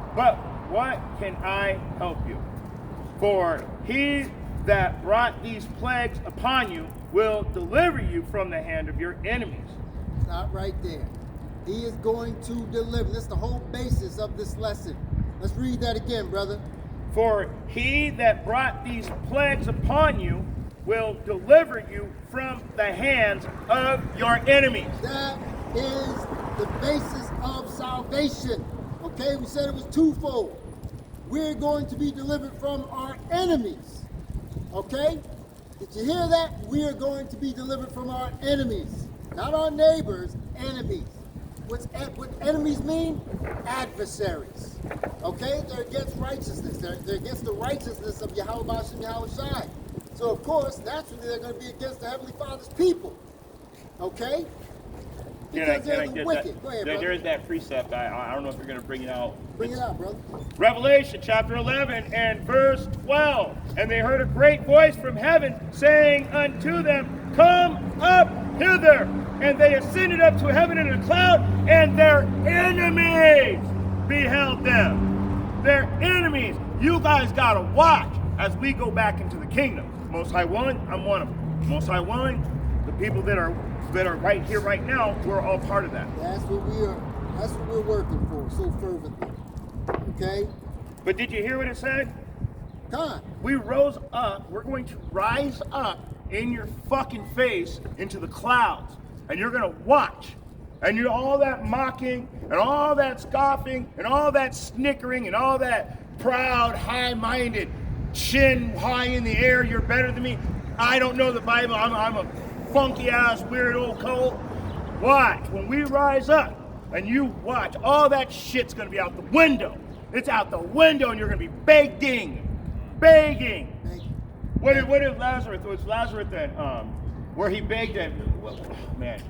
For he that brought these plagues upon you will deliver you from the hand of your enemies." Stop right there. He is going to deliver. That's the whole basis of this lesson. Let's read that again, brother. For he that brought these plagues upon you will deliver you from the hands of your enemies. That is the basis of salvation. Okay, we said it was twofold. We're going to be delivered from our enemies. Okay? Did you hear that? We are going to be delivered from our enemies. Not our neighbors, enemies. What enemies mean? Adversaries. Okay? They're against righteousness. They're against the righteousness of Yahweh Hashem Yahweh Shai. So, of course, naturally, they're going to be against the Heavenly Father's people. Okay? Because they're the wicked. Go ahead, brother. There's that precept. I don't know if you're going to bring it out. Bring it out, brother. Revelation chapter 11 and verse 12. "And they heard a great voice from heaven saying unto them, Come up hither. And they ascended up to heaven in a cloud, and their enemies beheld them." Their enemies. You guys got to watch as we go back into the kingdom. Most High willing, I'm one of them. Most High willing, the people that are right here, right now, we're all part of that. That's what we are. That's what we're working for so fervently. Okay? But did you hear what it said? God. We rose up. We're going to rise up in your fucking face into the clouds. And you're going to watch. And all that mocking and all that scoffing and all that snickering and all that proud, high-minded, chin high in the air, you're better than me. I don't know the Bible. I'm a funky-ass, weird old cult. Watch. When we rise up and you watch, all that shit's going to be out the window. It's out the window and you're going to be begging. What did Lazarus, was Lazarus then, where he begged him, man,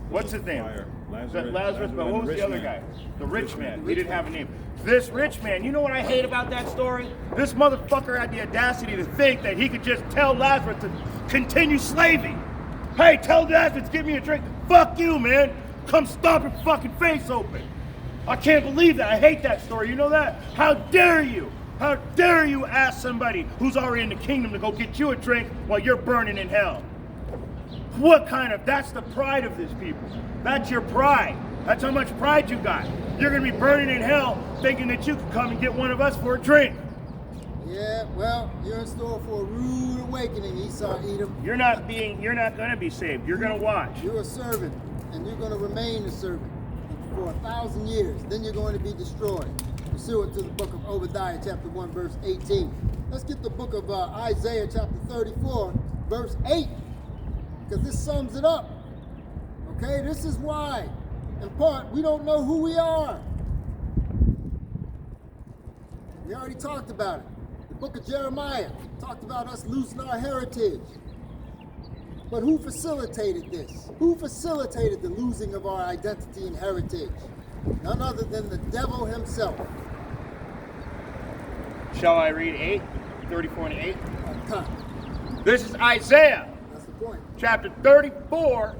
what's his name? Lazarus, but what was the other guy? The rich man. He didn't have a name. This rich man, you know what I hate about that story? This motherfucker had the audacity to think that he could just tell Lazarus to continue slaving. Hey, tell the Athens, give me a drink. Fuck you, man. Come stomp your fucking face open. I can't believe that. I hate that story. You know that? How dare you? How dare you ask somebody who's already in the kingdom to go get you a drink while you're burning in hell? What kind of, that's the pride of this people. That's your pride. That's how much pride you got. You're going to be burning in hell thinking that you can come and get one of us for a drink. Yeah, well, you're in store for a rude awakening, Esau, Edom. You're not going to be saved. You're going to watch. You're a servant, and you're going to remain a servant for 1,000 years. Then you're going to be destroyed. Pursuant to the book of Obadiah, chapter 1, verse 18. Let's get the book of Isaiah, chapter 34, verse 8, because this sums it up. Okay, this is why, in part, we don't know who we are. We already talked about it. The book of Jeremiah talked about us losing our heritage. But who facilitated this? Who facilitated the losing of our identity and heritage? None other than the devil himself. Shall I read 8? 34 and 8? Time. This is Isaiah, That's the point. chapter 34,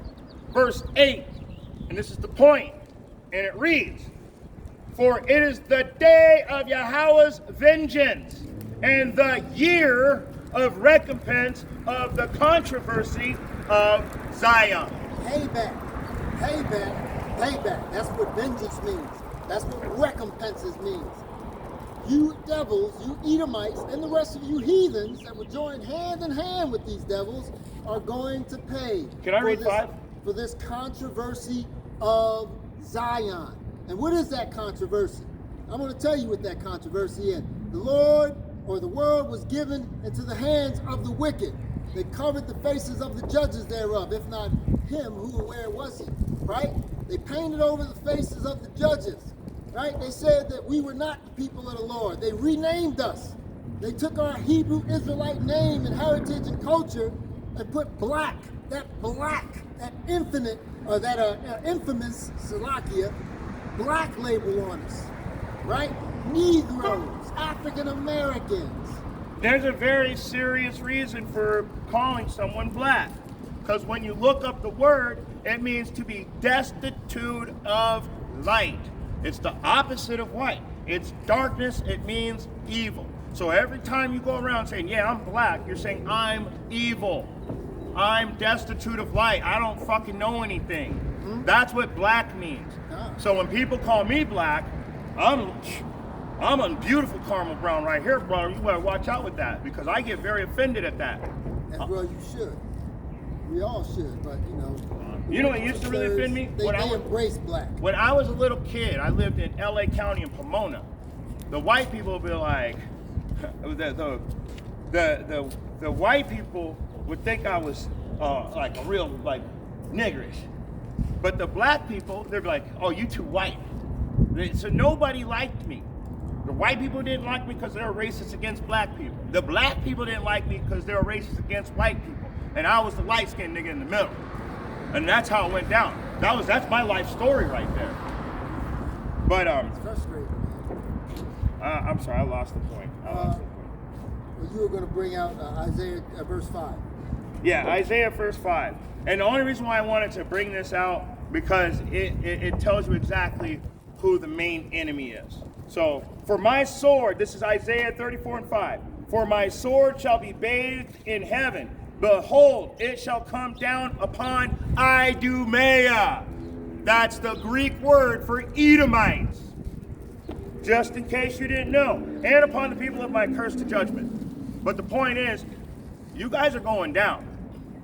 verse 8. And this is the point. And it reads, "For it is the day of Yahweh's vengeance, and the year of recompense of the controversy of Zion." Payback. Payback. Payback. That's what vengeance means. That's what recompenses means. You devils, you Edomites, and the rest of you heathens that would join hand in hand with these devils are going to pay. Can I read 5? For this controversy of Zion. And what is that controversy? I'm going to tell you what that controversy is. The Lord, or the world, was given into the hands of the wicked. They covered the faces of the judges thereof. If not him, who and where was he? Right? They painted over the faces of the judges. Right? They said that we were not the people of the Lord. They renamed us. They took our Hebrew Israelite name and heritage and culture and put black, that infinite, or that infamous Salakia, black label on us. Right? Negroes, African Americans. There's a very serious reason for calling someone black. Because when you look up the word, it means to be destitute of light. It's the opposite of white. It's darkness, it means evil. So every time you go around saying, yeah, I'm black, you're saying, I'm evil. I'm destitute of light. I don't fucking know anything. Mm-hmm. That's what black means. So when people call me black, I'm a beautiful caramel brown right here, brother. You better watch out with that, because I get very offended at that. And well, you should. We all should, but you know. You know what used to really offend me? They embrace black. When I was a little kid, I lived in LA County in Pomona. The white people would be like, the white people would think I was like a real like niggerish. But the black people, they'd be like, oh, you too white. So nobody liked me. The white people didn't like me because they were racist against black people. The black people didn't like me because they were racist against white people. And I was the light-skinned nigga in the middle. And that's how it went down. That's my life story right there. But It's frustrating. I'm sorry, I lost the point. Well, you were going to bring out Isaiah verse 5. Yeah, Isaiah verse 5. And the only reason why I wanted to bring this out, because it tells you exactly who the main enemy is. So, for my sword, this is Isaiah 34 and 5. For my sword shall be bathed in heaven. Behold, it shall come down upon Idumea. That's the Greek word for Edomites. Just in case you didn't know. And upon the people of my curse to judgment. But the point is, you guys are going down.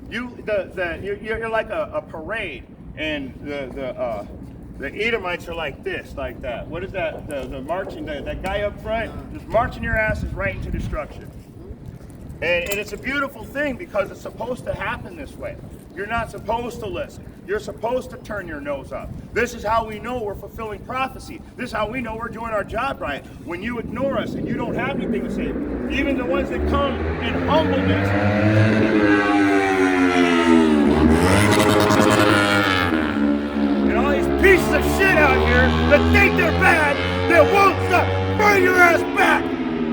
You're like a parade, and the Edomites are like this, like that. What is that? The marching, that guy up front, just marching your asses right into destruction. And it's a beautiful thing, because it's supposed to happen this way. You're not supposed to listen. You're supposed to turn your nose up. This is how we know we're fulfilling prophecy. This is how we know we're doing our job right. When you ignore us and you don't have anything to say, even the ones that come in humbleness. And all these pieces of shit out here that think they're bad, that won't stop. Burn your ass back.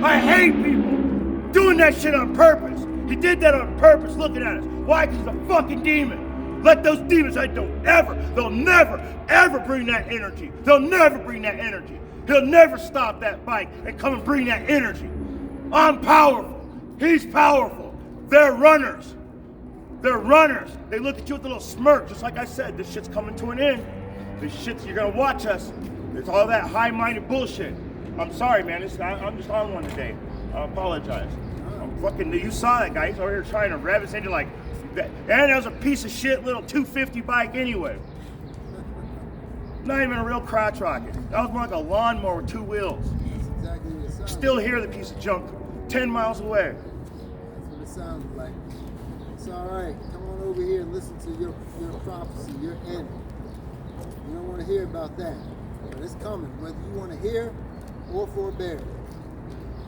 I hate people doing that shit on purpose. He did that on purpose, looking at us. Why? Because he's a fucking demon. Let those demons, they'll never, ever bring that energy. They'll never bring that energy. He'll never stop that bike and come and bring that energy. I'm powerful. He's powerful. They're runners. They're runners. They look at you with a little smirk, just like I said, this shit's coming to an end. This shit's, you're gonna watch us. It's all that high-minded bullshit. I'm sorry, man. I'm just on one today. I apologize. You saw that guy. He's over here trying to rev his engine like that. And that was a piece of shit little 250 bike anyway. Not even a real crotch rocket. That was more like a lawnmower with 2 wheels. That's exactly what it sounds Still like. hear the piece of junk 10 miles away. That's what it sounds like. It's all right. Come on over here and listen to your prophecy, your end. You don't want to hear about that. But it's coming, whether you want to hear or forbear.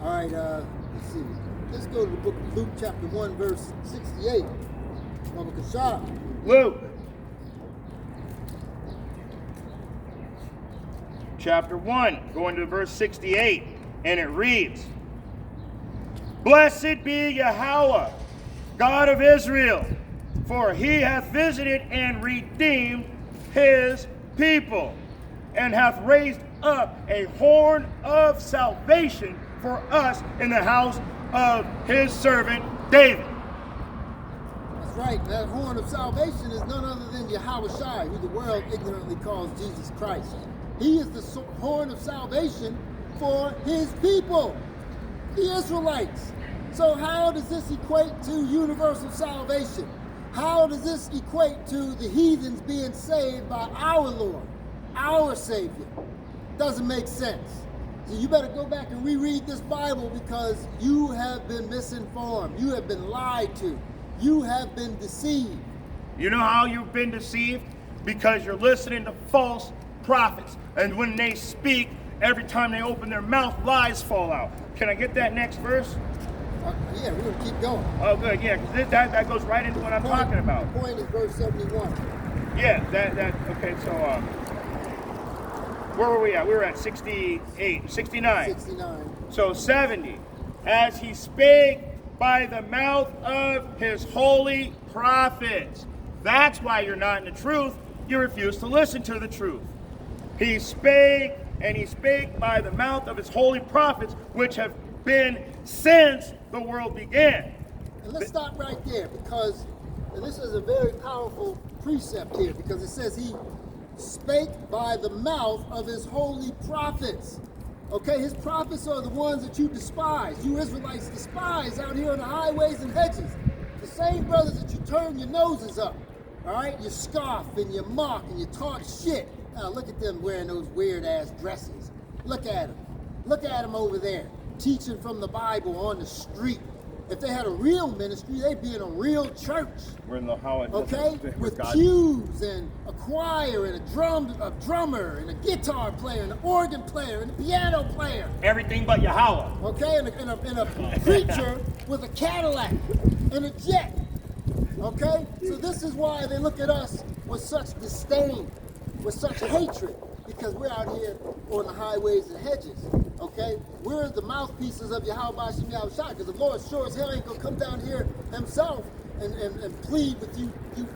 All right, let's see. Let's go to the book of Luke, chapter 1, verse 68. Baba Kashab. Luke, chapter 1, going to verse 68, and it reads, Blessed be Yahweh, God of Israel, for he hath visited and redeemed his people, and hath raised up a horn of salvation for us in the house of his servant David. That's right. That horn of salvation is none other than Yahweh Shai, who the world ignorantly calls Jesus Christ. He is the horn of salvation for his people, the Israelites. So how does this equate to universal salvation? How does this equate to the heathens being saved by our Lord, our Savior? Doesn't make sense. So you better go back and reread this Bible, because you have been misinformed. You have been lied to. You have been deceived. You know how you've been deceived? Because you're listening to false prophets. And when they speak, every time they open their mouth, lies fall out. Can I get that next verse? Yeah, we're going to keep going. Oh, good, yeah, because that goes right into what I'm talking about. The point is verse 71. Yeah, okay, so, where were we at? We were at 68, 69. 69. So 70. As he spake by the mouth of his holy prophets. That's why you're not in the truth. You refuse to listen to the truth. He spake, and he spake by the mouth of his holy prophets, which have been since the world began. And let's stop right there, because and this is a very powerful precept here, because it says he spake by the mouth of his holy prophets. Okay, his prophets are the ones that you despise. You Israelites despise out here on the highways and hedges. The same brothers that you turn your noses up. All right, you scoff and you mock and you talk shit. Now look at them wearing those weird ass dresses. Look at them. Look at them over there, teaching from the Bible on the street. If they had a real ministry, they'd be in a real church. We're in the how it Okay, with pews and a choir and a drummer and a guitar player and an organ player and a piano player. Everything but Yahweh. Okay, and a preacher with a Cadillac and a jet. Okay, so this is why they look at us with such disdain, with such hatred, because we're out here on the highways and hedges. Okay, we're the mouthpieces of Yahweh Bashim Yahweh Shai, because the Lord sure as hell ain't gonna come down here himself and plead with you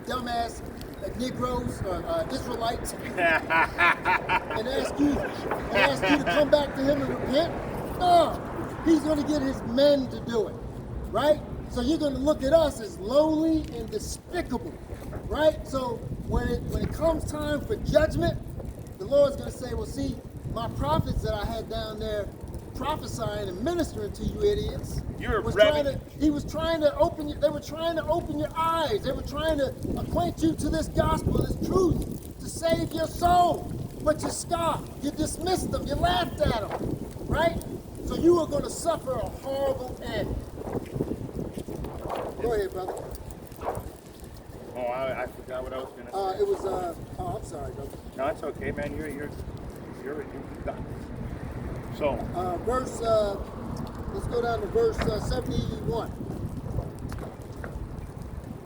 dumbass Negroes or Israelites and ask you to come back to him and repent. No, he's gonna get his men to do it, right? So you're gonna look at us as lowly and despicable, right? So when it comes time for judgment, the Lord's gonna say, well, see, my prophets that I had down there prophesying and ministering to you idiots. They were trying to open your eyes. They were trying to acquaint you to this gospel, this truth, to save your soul. But you scoffed, you dismissed them, you laughed at them, right? So you are going to suffer a horrible end. Go ahead, brother. Oh, I forgot what I was going to say. It was, I'm sorry, brother. No, it's okay, man. You're done. So, let's go down to verse 71.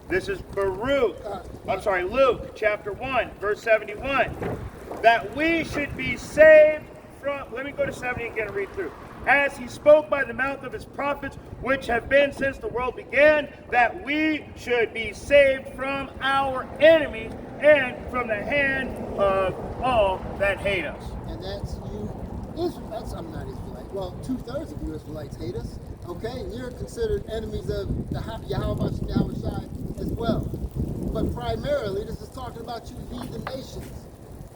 This is Luke chapter 1, verse 71. That we should be saved from, let me go to 70 again and read through. As he spoke by the mouth of his prophets, which have been since the world began, that we should be saved from our enemies and from the hand of all that hate us. And that's you, I'm not Israelite. Well, 2/3 of you Israelites hate us, okay? And you're considered enemies of the Yahweh Shai as well. But primarily, this is talking about you heathen nations,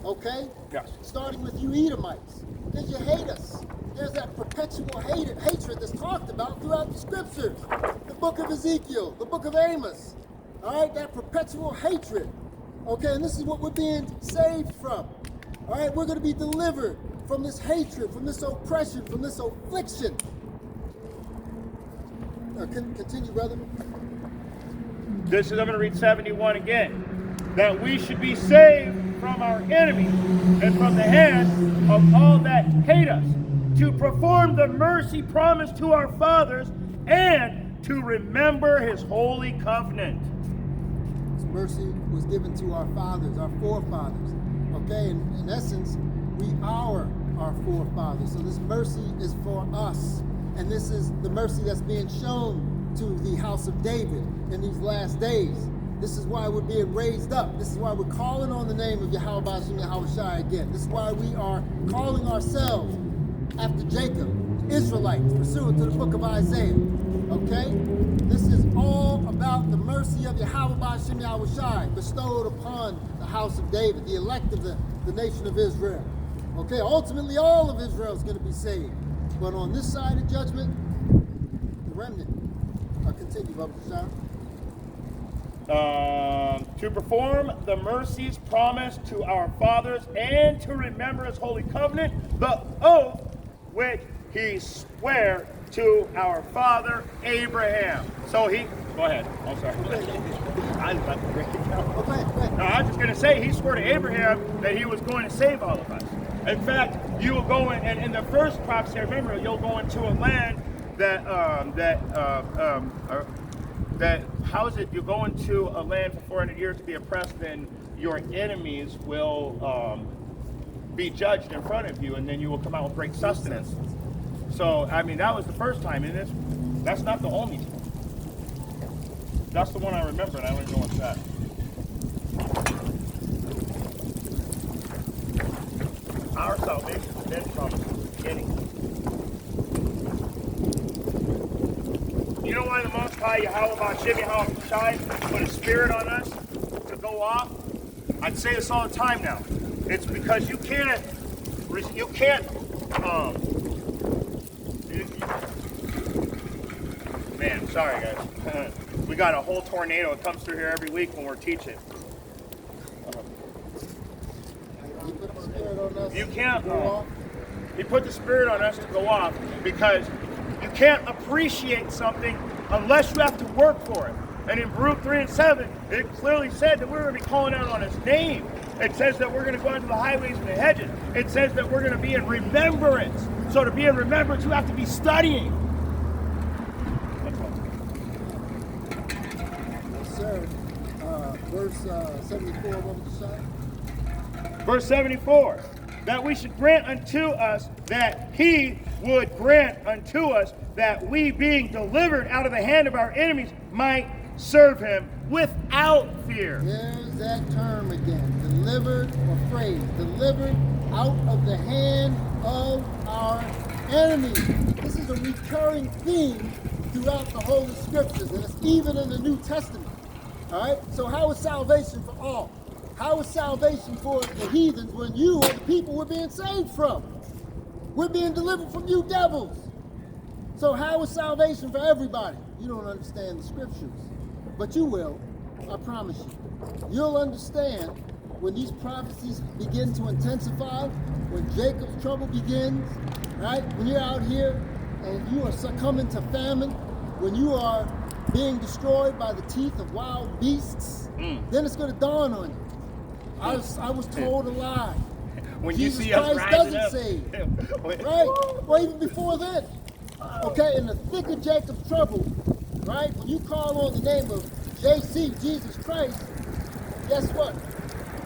okay? Yes. Starting with you Edomites, because you hate us. There's that perpetual hatred that's talked about throughout the scriptures. The book of Ezekiel, the book of Amos, all right? That perpetual hatred, okay? And this is what we're being saved from, all right? We're going to be delivered from this hatred, from this oppression, from this affliction. Continue, brother. I'm going to read 71 again. That we should be saved from our enemies and from the hand of all that hate us, to perform the mercy promised to our fathers and to remember his holy covenant. This mercy was given to our fathers, our forefathers. Okay, in essence, we are our forefathers. So this mercy is for us. And this is the mercy that's being shown to the house of David in these last days. This is why we're being raised up. This is why we're calling on the name of Yahweh Hashem Yahweh Shai again. This is why we are calling ourselves after Jacob, Israelites, pursuant to the book of Isaiah. Okay? This is all about the mercy of Yahweh Hashem Yahweh Shai bestowed upon the house of David, the elect of the nation of Israel. Okay, ultimately all of Israel is going to be saved. But on this side of judgment, the remnant. I'll continue, Brother Shai. To perform the mercies promised to our fathers and to remember his holy covenant, the oath which he sware to our father Abraham. So he, go ahead. I'm sorry. I was about to break it down. Go ahead. No, I was just going to say, he swore to Abraham that he was going to save all of us. In fact, you will go in, and in the first prophecy, remember, you'll go into a land how is it? You go into a land for 400 years to be oppressed, then your enemies will be judged in front of you, and then you will come out with great sustenance. So, I mean, that was the first time, and that's not the only time. That's the one I remember, and I don't even know what's that. Our salvation has been from the beginning. You know why the Most High Yahweh Hashem Yahweh Shai put a spirit on us to go off? I'd say this all the time now. It's because you can't, man, sorry guys. We got a whole tornado that comes through here every week when we're teaching. You can't, he put the spirit on us to go off because you can't appreciate something unless you have to work for it. And in Baruch 3 and 7, it clearly said that we're going to be calling out on his name. It says that we're going to go into the highways and the hedges. It says that we're going to be in remembrance. So to be in remembrance, you have to be studying. Yes, sir. Verse 74, what was the shot? Verse 74, that we should grant unto us that he would grant unto us that we, being delivered out of the hand of our enemies, might serve him without fear. There's that term again. Delivered or phrase. Delivered out of the hand of our enemies. This is a recurring theme throughout the Holy Scriptures, and it's even in the New Testament. All right? So how is salvation for all? How is salvation for the heathens when you are the people we're being saved from? We're being delivered from you devils. So how is salvation for everybody? You don't understand the scriptures, but you will, I promise you. You'll understand when these prophecies begin to intensify, when Jacob's trouble begins, right? When you're out here and you are succumbing to famine, when you are being destroyed by the teeth of wild beasts, then it's going to dawn on you. I was told a lie. When Jesus you see us Christ rising doesn't up, save. Right? Well, even before then. Okay, in the thick of Jacob's trouble, right? When you call on the name of JC, Jesus Christ, guess what?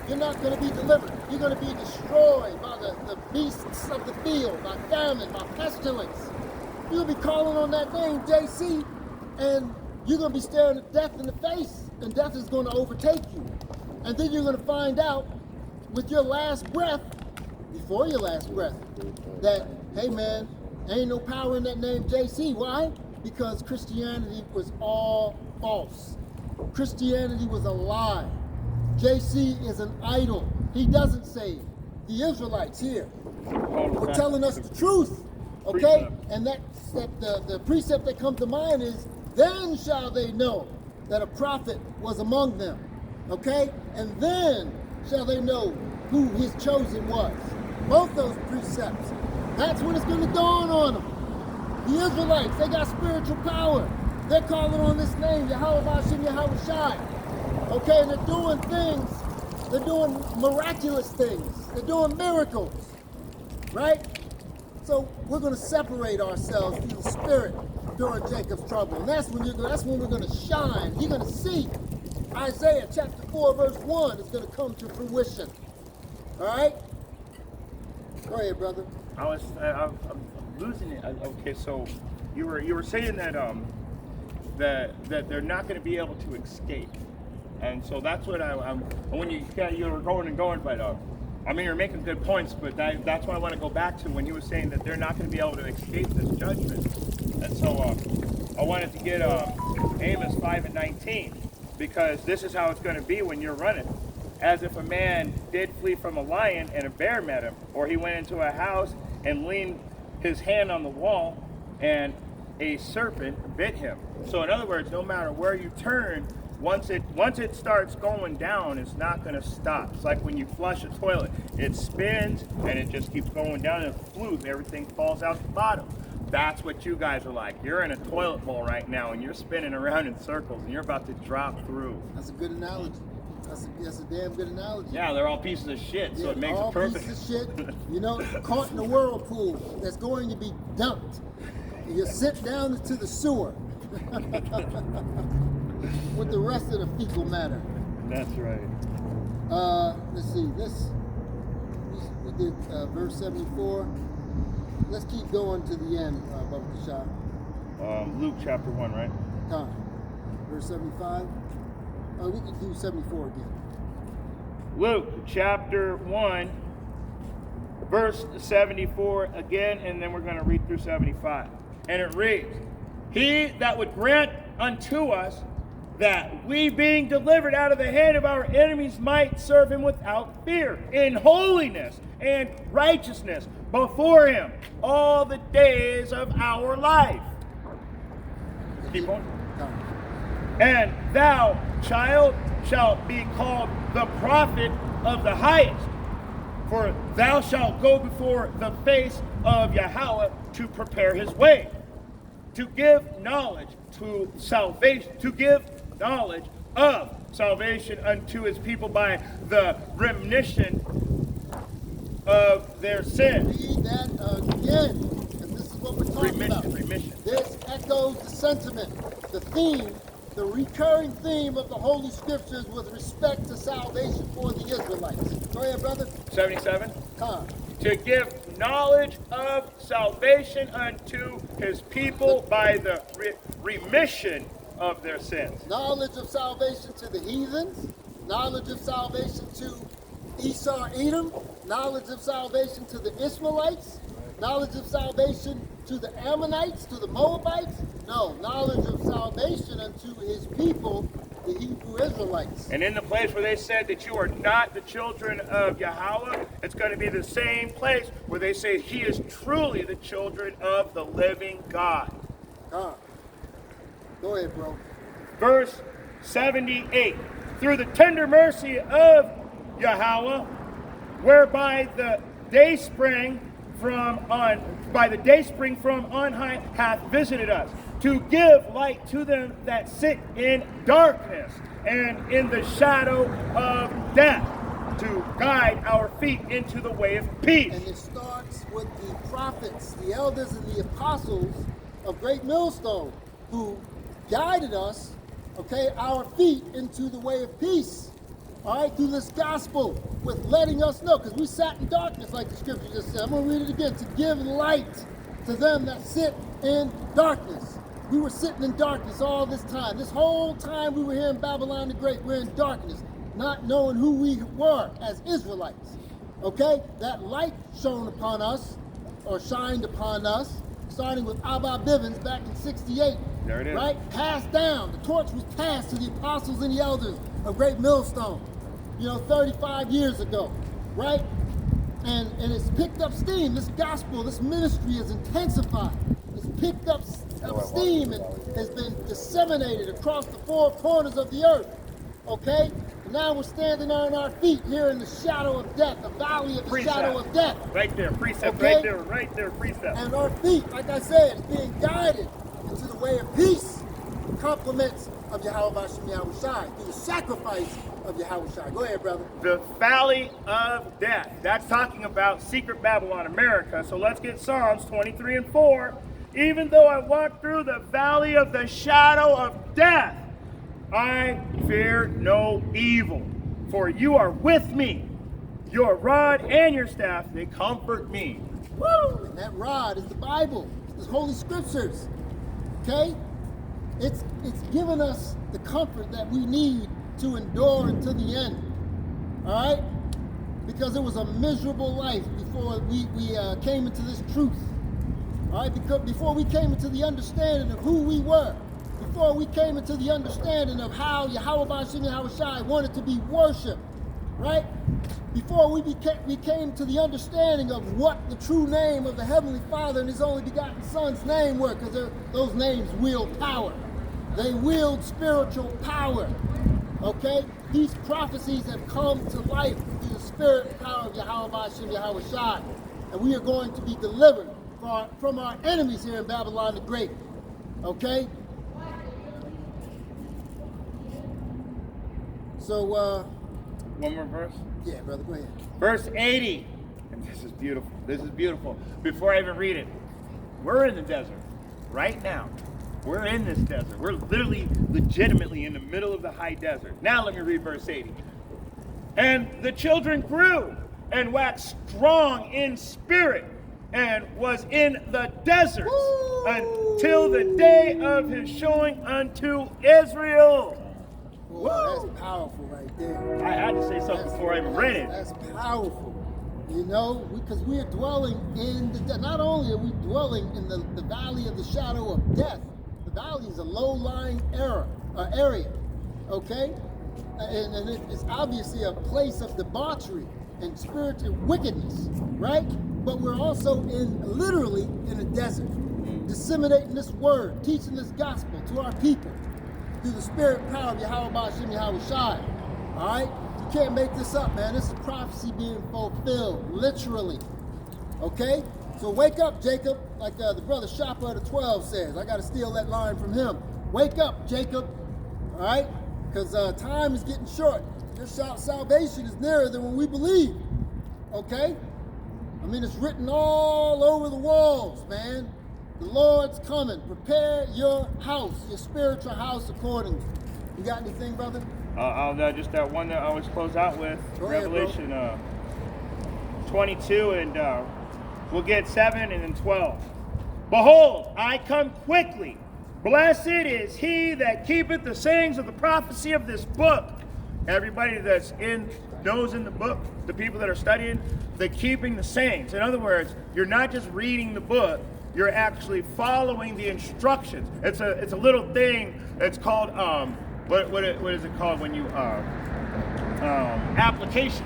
You're not going to be delivered. You're going to be destroyed by the beasts of the field, by famine, by pestilence. You'll be calling on that name, JC, and you're going to be staring at death in the face, and death is going to overtake you. And then you're going to find out with your last breath, before your last breath, that, hey man, ain't no power in that name JC. Why? Because Christianity was all false. Christianity was a lie. JC is an idol. He doesn't save. The Israelites here were telling us the truth. Okay? And the precept that comes to mind is, then shall they know that a prophet was among them. Okay? And then shall they know who his chosen was. Both those precepts. That's when it's going to dawn on them. The Israelites, they got spiritual power. They're calling on this name, Yahweh Hashem Yahweh Shai. Okay, and they're doing things. They're doing miraculous things. They're doing miracles. Right? So we're going to separate ourselves through the Spirit during Jacob's trouble. And that's when we're going to shine. You're going to see Isaiah chapter 4, verse 1 is going to come to fruition. All right? Go ahead, brother. I'm losing it. Okay, so you were saying that that they're not going to be able to escape, and so that's what when you were going, but I mean, you're making good points, but that's what I want to go back to when you were saying that they're not going to be able to escape this judgment, and so I wanted to get Amos 5:19, because this is how it's going to be when you're running. As if a man did flee from a lion and a bear met him, or he went into a house and leaned his hand on the wall and a serpent bit him. So in other words, no matter where you turn, once it starts going down, it's not going to stop. It's like when you flush a toilet. It spins and it just keeps going down, and floof, everything falls out the bottom. That's what you guys are like. You're in a toilet bowl right now and you're spinning around in circles and you're about to drop through. That's a good analogy. That's a damn good analogy. Yeah, they're all pieces of shit, so it makes it perfect. All pieces of shit, you know, caught in a whirlpool that's going to be dumped. You're sent down into the sewer with the rest of the fecal matter. That's right. Let's see, we did verse 74. Let's keep going to the end, Baba Kashah. Luke chapter 1, right? Time. Verse 75. We can do 74 again. Luke chapter 1, verse 74 again, and then we're going to read through 75. And it reads, He that would grant unto us that we, being delivered out of the hand of our enemies, might serve him without fear, in holiness and righteousness before him all the days of our life. Keep going. And thou, child, shalt be called the prophet of the highest, for thou shalt go before the face of Yahweh to prepare his way, to give knowledge to salvation, to give knowledge of salvation unto his people by the remission of their sins. Read that again, and this is what we're talking about. Remission. This echoes the sentiment, the theme, the recurring theme of the Holy Scriptures with respect to salvation for the Israelites. Go ahead, brother. 77. Come. To give knowledge of salvation unto his people by the remission of their sins. Knowledge of salvation to the heathens, knowledge of salvation to Esau, Edom, knowledge of salvation to the Ishmaelites, knowledge of salvation to the Ammonites, to the Moabites. No, knowledge of salvation unto his people, the Hebrew Israelites. And in the place where they said that you are not the children of Yahweh, it's going to be the same place where they say he is truly the children of the living God. Go ahead, bro. Verse 78. Through the tender mercy of Yahweh, whereby the dayspring from on high hath visited us, to give light to them that sit in darkness and in the shadow of death, to guide our feet into the way of peace. And it starts with the prophets, the elders, and the apostles of Great Millstone, who guided us, okay, our feet into the way of peace. all right, through this gospel, with letting us know, because we sat in darkness, like the scripture just said. I'm going to read it again. To give light to them that sit in darkness. We were sitting in darkness all this time. This whole time we were here in Babylon the Great, we're in darkness, not knowing who we were as Israelites. Okay? That light shone upon us, or shined upon us, starting with Abba Bivens back in 68. There it is. Right? Passed down. The torch was passed to the apostles and the elders of Great Millstone, 35 years ago. Right? And it's picked up steam. This gospel, this ministry is intensified. It's picked up steam and has been disseminated across the four corners of the earth. Okay? And now we're standing on our feet here in the shadow of death, the valley of the Precept. shadow of death. Right there, precept, Okay? right there, precept. And our feet, like I said, is being guided into the way of peace, compliments of Yahweh Hashem Yahweh Shai, through the sacrifice of Yahweh Shai. Go ahead, brother. The valley of death. That's talking about secret Babylon, America. So let's get Psalms 23 and 4. Even though I walk through the valley of the shadow of death, I fear no evil, for you are with me. Your rod and your staff, they comfort me. Woo! And that rod is the Bible. It's the Holy Scriptures. Okay? It's given us the comfort that we need to endure until the end. All right? Because it was a miserable life before we came into this truth. All right? Because before we came into the understanding of who we were, before we came into the understanding of how Yahweh Hashem Yahweh Shai wanted to be worshipped, right? Before we came to the understanding of what the true name of the Heavenly Father and His only begotten Son's name were, because those names wield power. They wield spiritual power, okay? These prophecies have come to life through the spirit and power of Yahweh Hashem Yahweh Shai, and we are going to be delivered from our enemies here in Babylon the Great, okay? So, One more verse. yeah, brother, go ahead. Verse 80. And this is beautiful. This is beautiful. Before I even read it, we're in the desert right now. We're in this desert. We're literally, legitimately in the middle of the high desert. Now let me read verse 80. And the children grew and waxed strong in spirit and was in the deserts until the day of his showing unto Israel. Whoa, that's powerful right there. I had to say something before I even read it. That's powerful. Because we are dwelling in not only are we dwelling in the valley of the shadow of death, the valley is a low-lying area, okay? And it's obviously a place of debauchery and spiritual wickedness, right? But we're also literally in a desert, disseminating this word, teaching this gospel to our people through the spirit and power of Yahweh Hashem Yahweh Shai. All right? You can't make this up, man. This is prophecy being fulfilled, literally. Okay? So wake up, Jacob, like the brother Shopper of the 12 says. I got to steal that line from him. Wake up, Jacob. All right? Because time is getting short. Your salvation is nearer than when we believe. Okay? I mean, it's written all over the walls, man. The Lord's coming. Prepare your house, your spiritual house accordingly. You got anything, brother? Just that one that I always close out with, Go ahead, Revelation 22, and we'll get 7 and then 12. Behold, I come quickly. Blessed is he that keepeth the sayings of the prophecy of this book. Everybody that's knows in the book, the people that are studying, they're keeping the sayings. In other words, you're not just reading the book, you're actually following the instructions. It's a little thing. It's called what is it called when you application.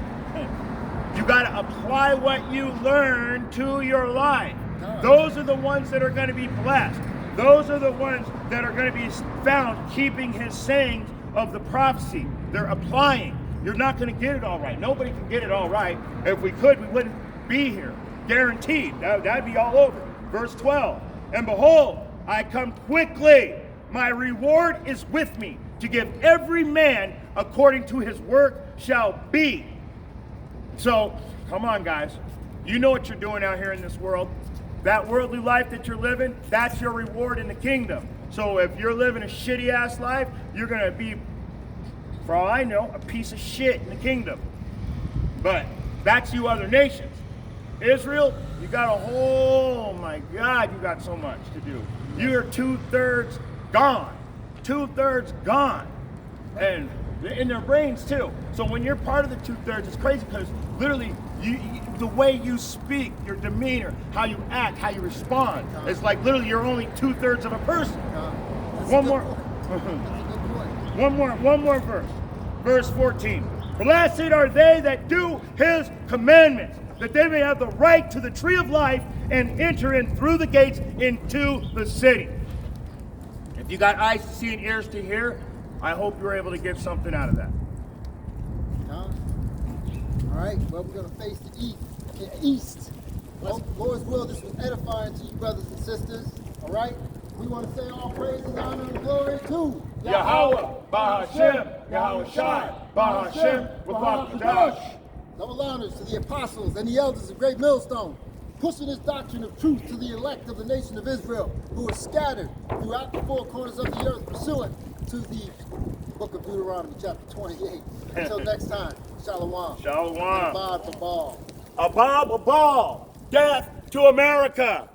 You got to apply what you learn to your life. Those are the ones that are going to be blessed. Those are the ones that are going to be found keeping his sayings of the prophecy. They're applying. You're not going to get it all right. Nobody can get it all right. If we could, we wouldn't be here. Guaranteed. That'd be all over. Verse 12, and behold, I come quickly. My reward is with me, to give every man according to his work shall be. So, come on, guys. You know what you're doing out here in this world. That worldly life that you're living, that's your reward in the kingdom. So if you're living a shitty-ass life, you're going to be For all I know, a piece of shit in the kingdom. But that's you other nations. Israel, you got oh my God, you got so much to do. You're 2/3 gone. 2/3 gone. And in their brains too. So when you're part of the 2/3, it's crazy because literally the way you speak, your demeanor, how you act, how you respond, it's like literally you're only 2/3 of a person. One more. One more verse. Verse 14. Blessed are they that do his commandments, that they may have the right to the tree of life and enter in through the gates into the city. If you got eyes to see and ears to hear, I hope you're able to get something out of that. All right, well, we're going to face the east. Lord's will, this was edifying to you, brothers and sisters. All right? We want to say all praise and honor and glory to Yahweh, Bahashem, Yahweh Shai, Bahashem, Wakadash. Double honors to the apostles and the elders of Great Millstone, pushing this doctrine of truth to the elect of the nation of Israel, who are scattered throughout the four corners of the earth, pursuant to the book of Deuteronomy, chapter 28. Until next time, Shalom. Shalom. Abad Babal. Abab Abal. Death to America.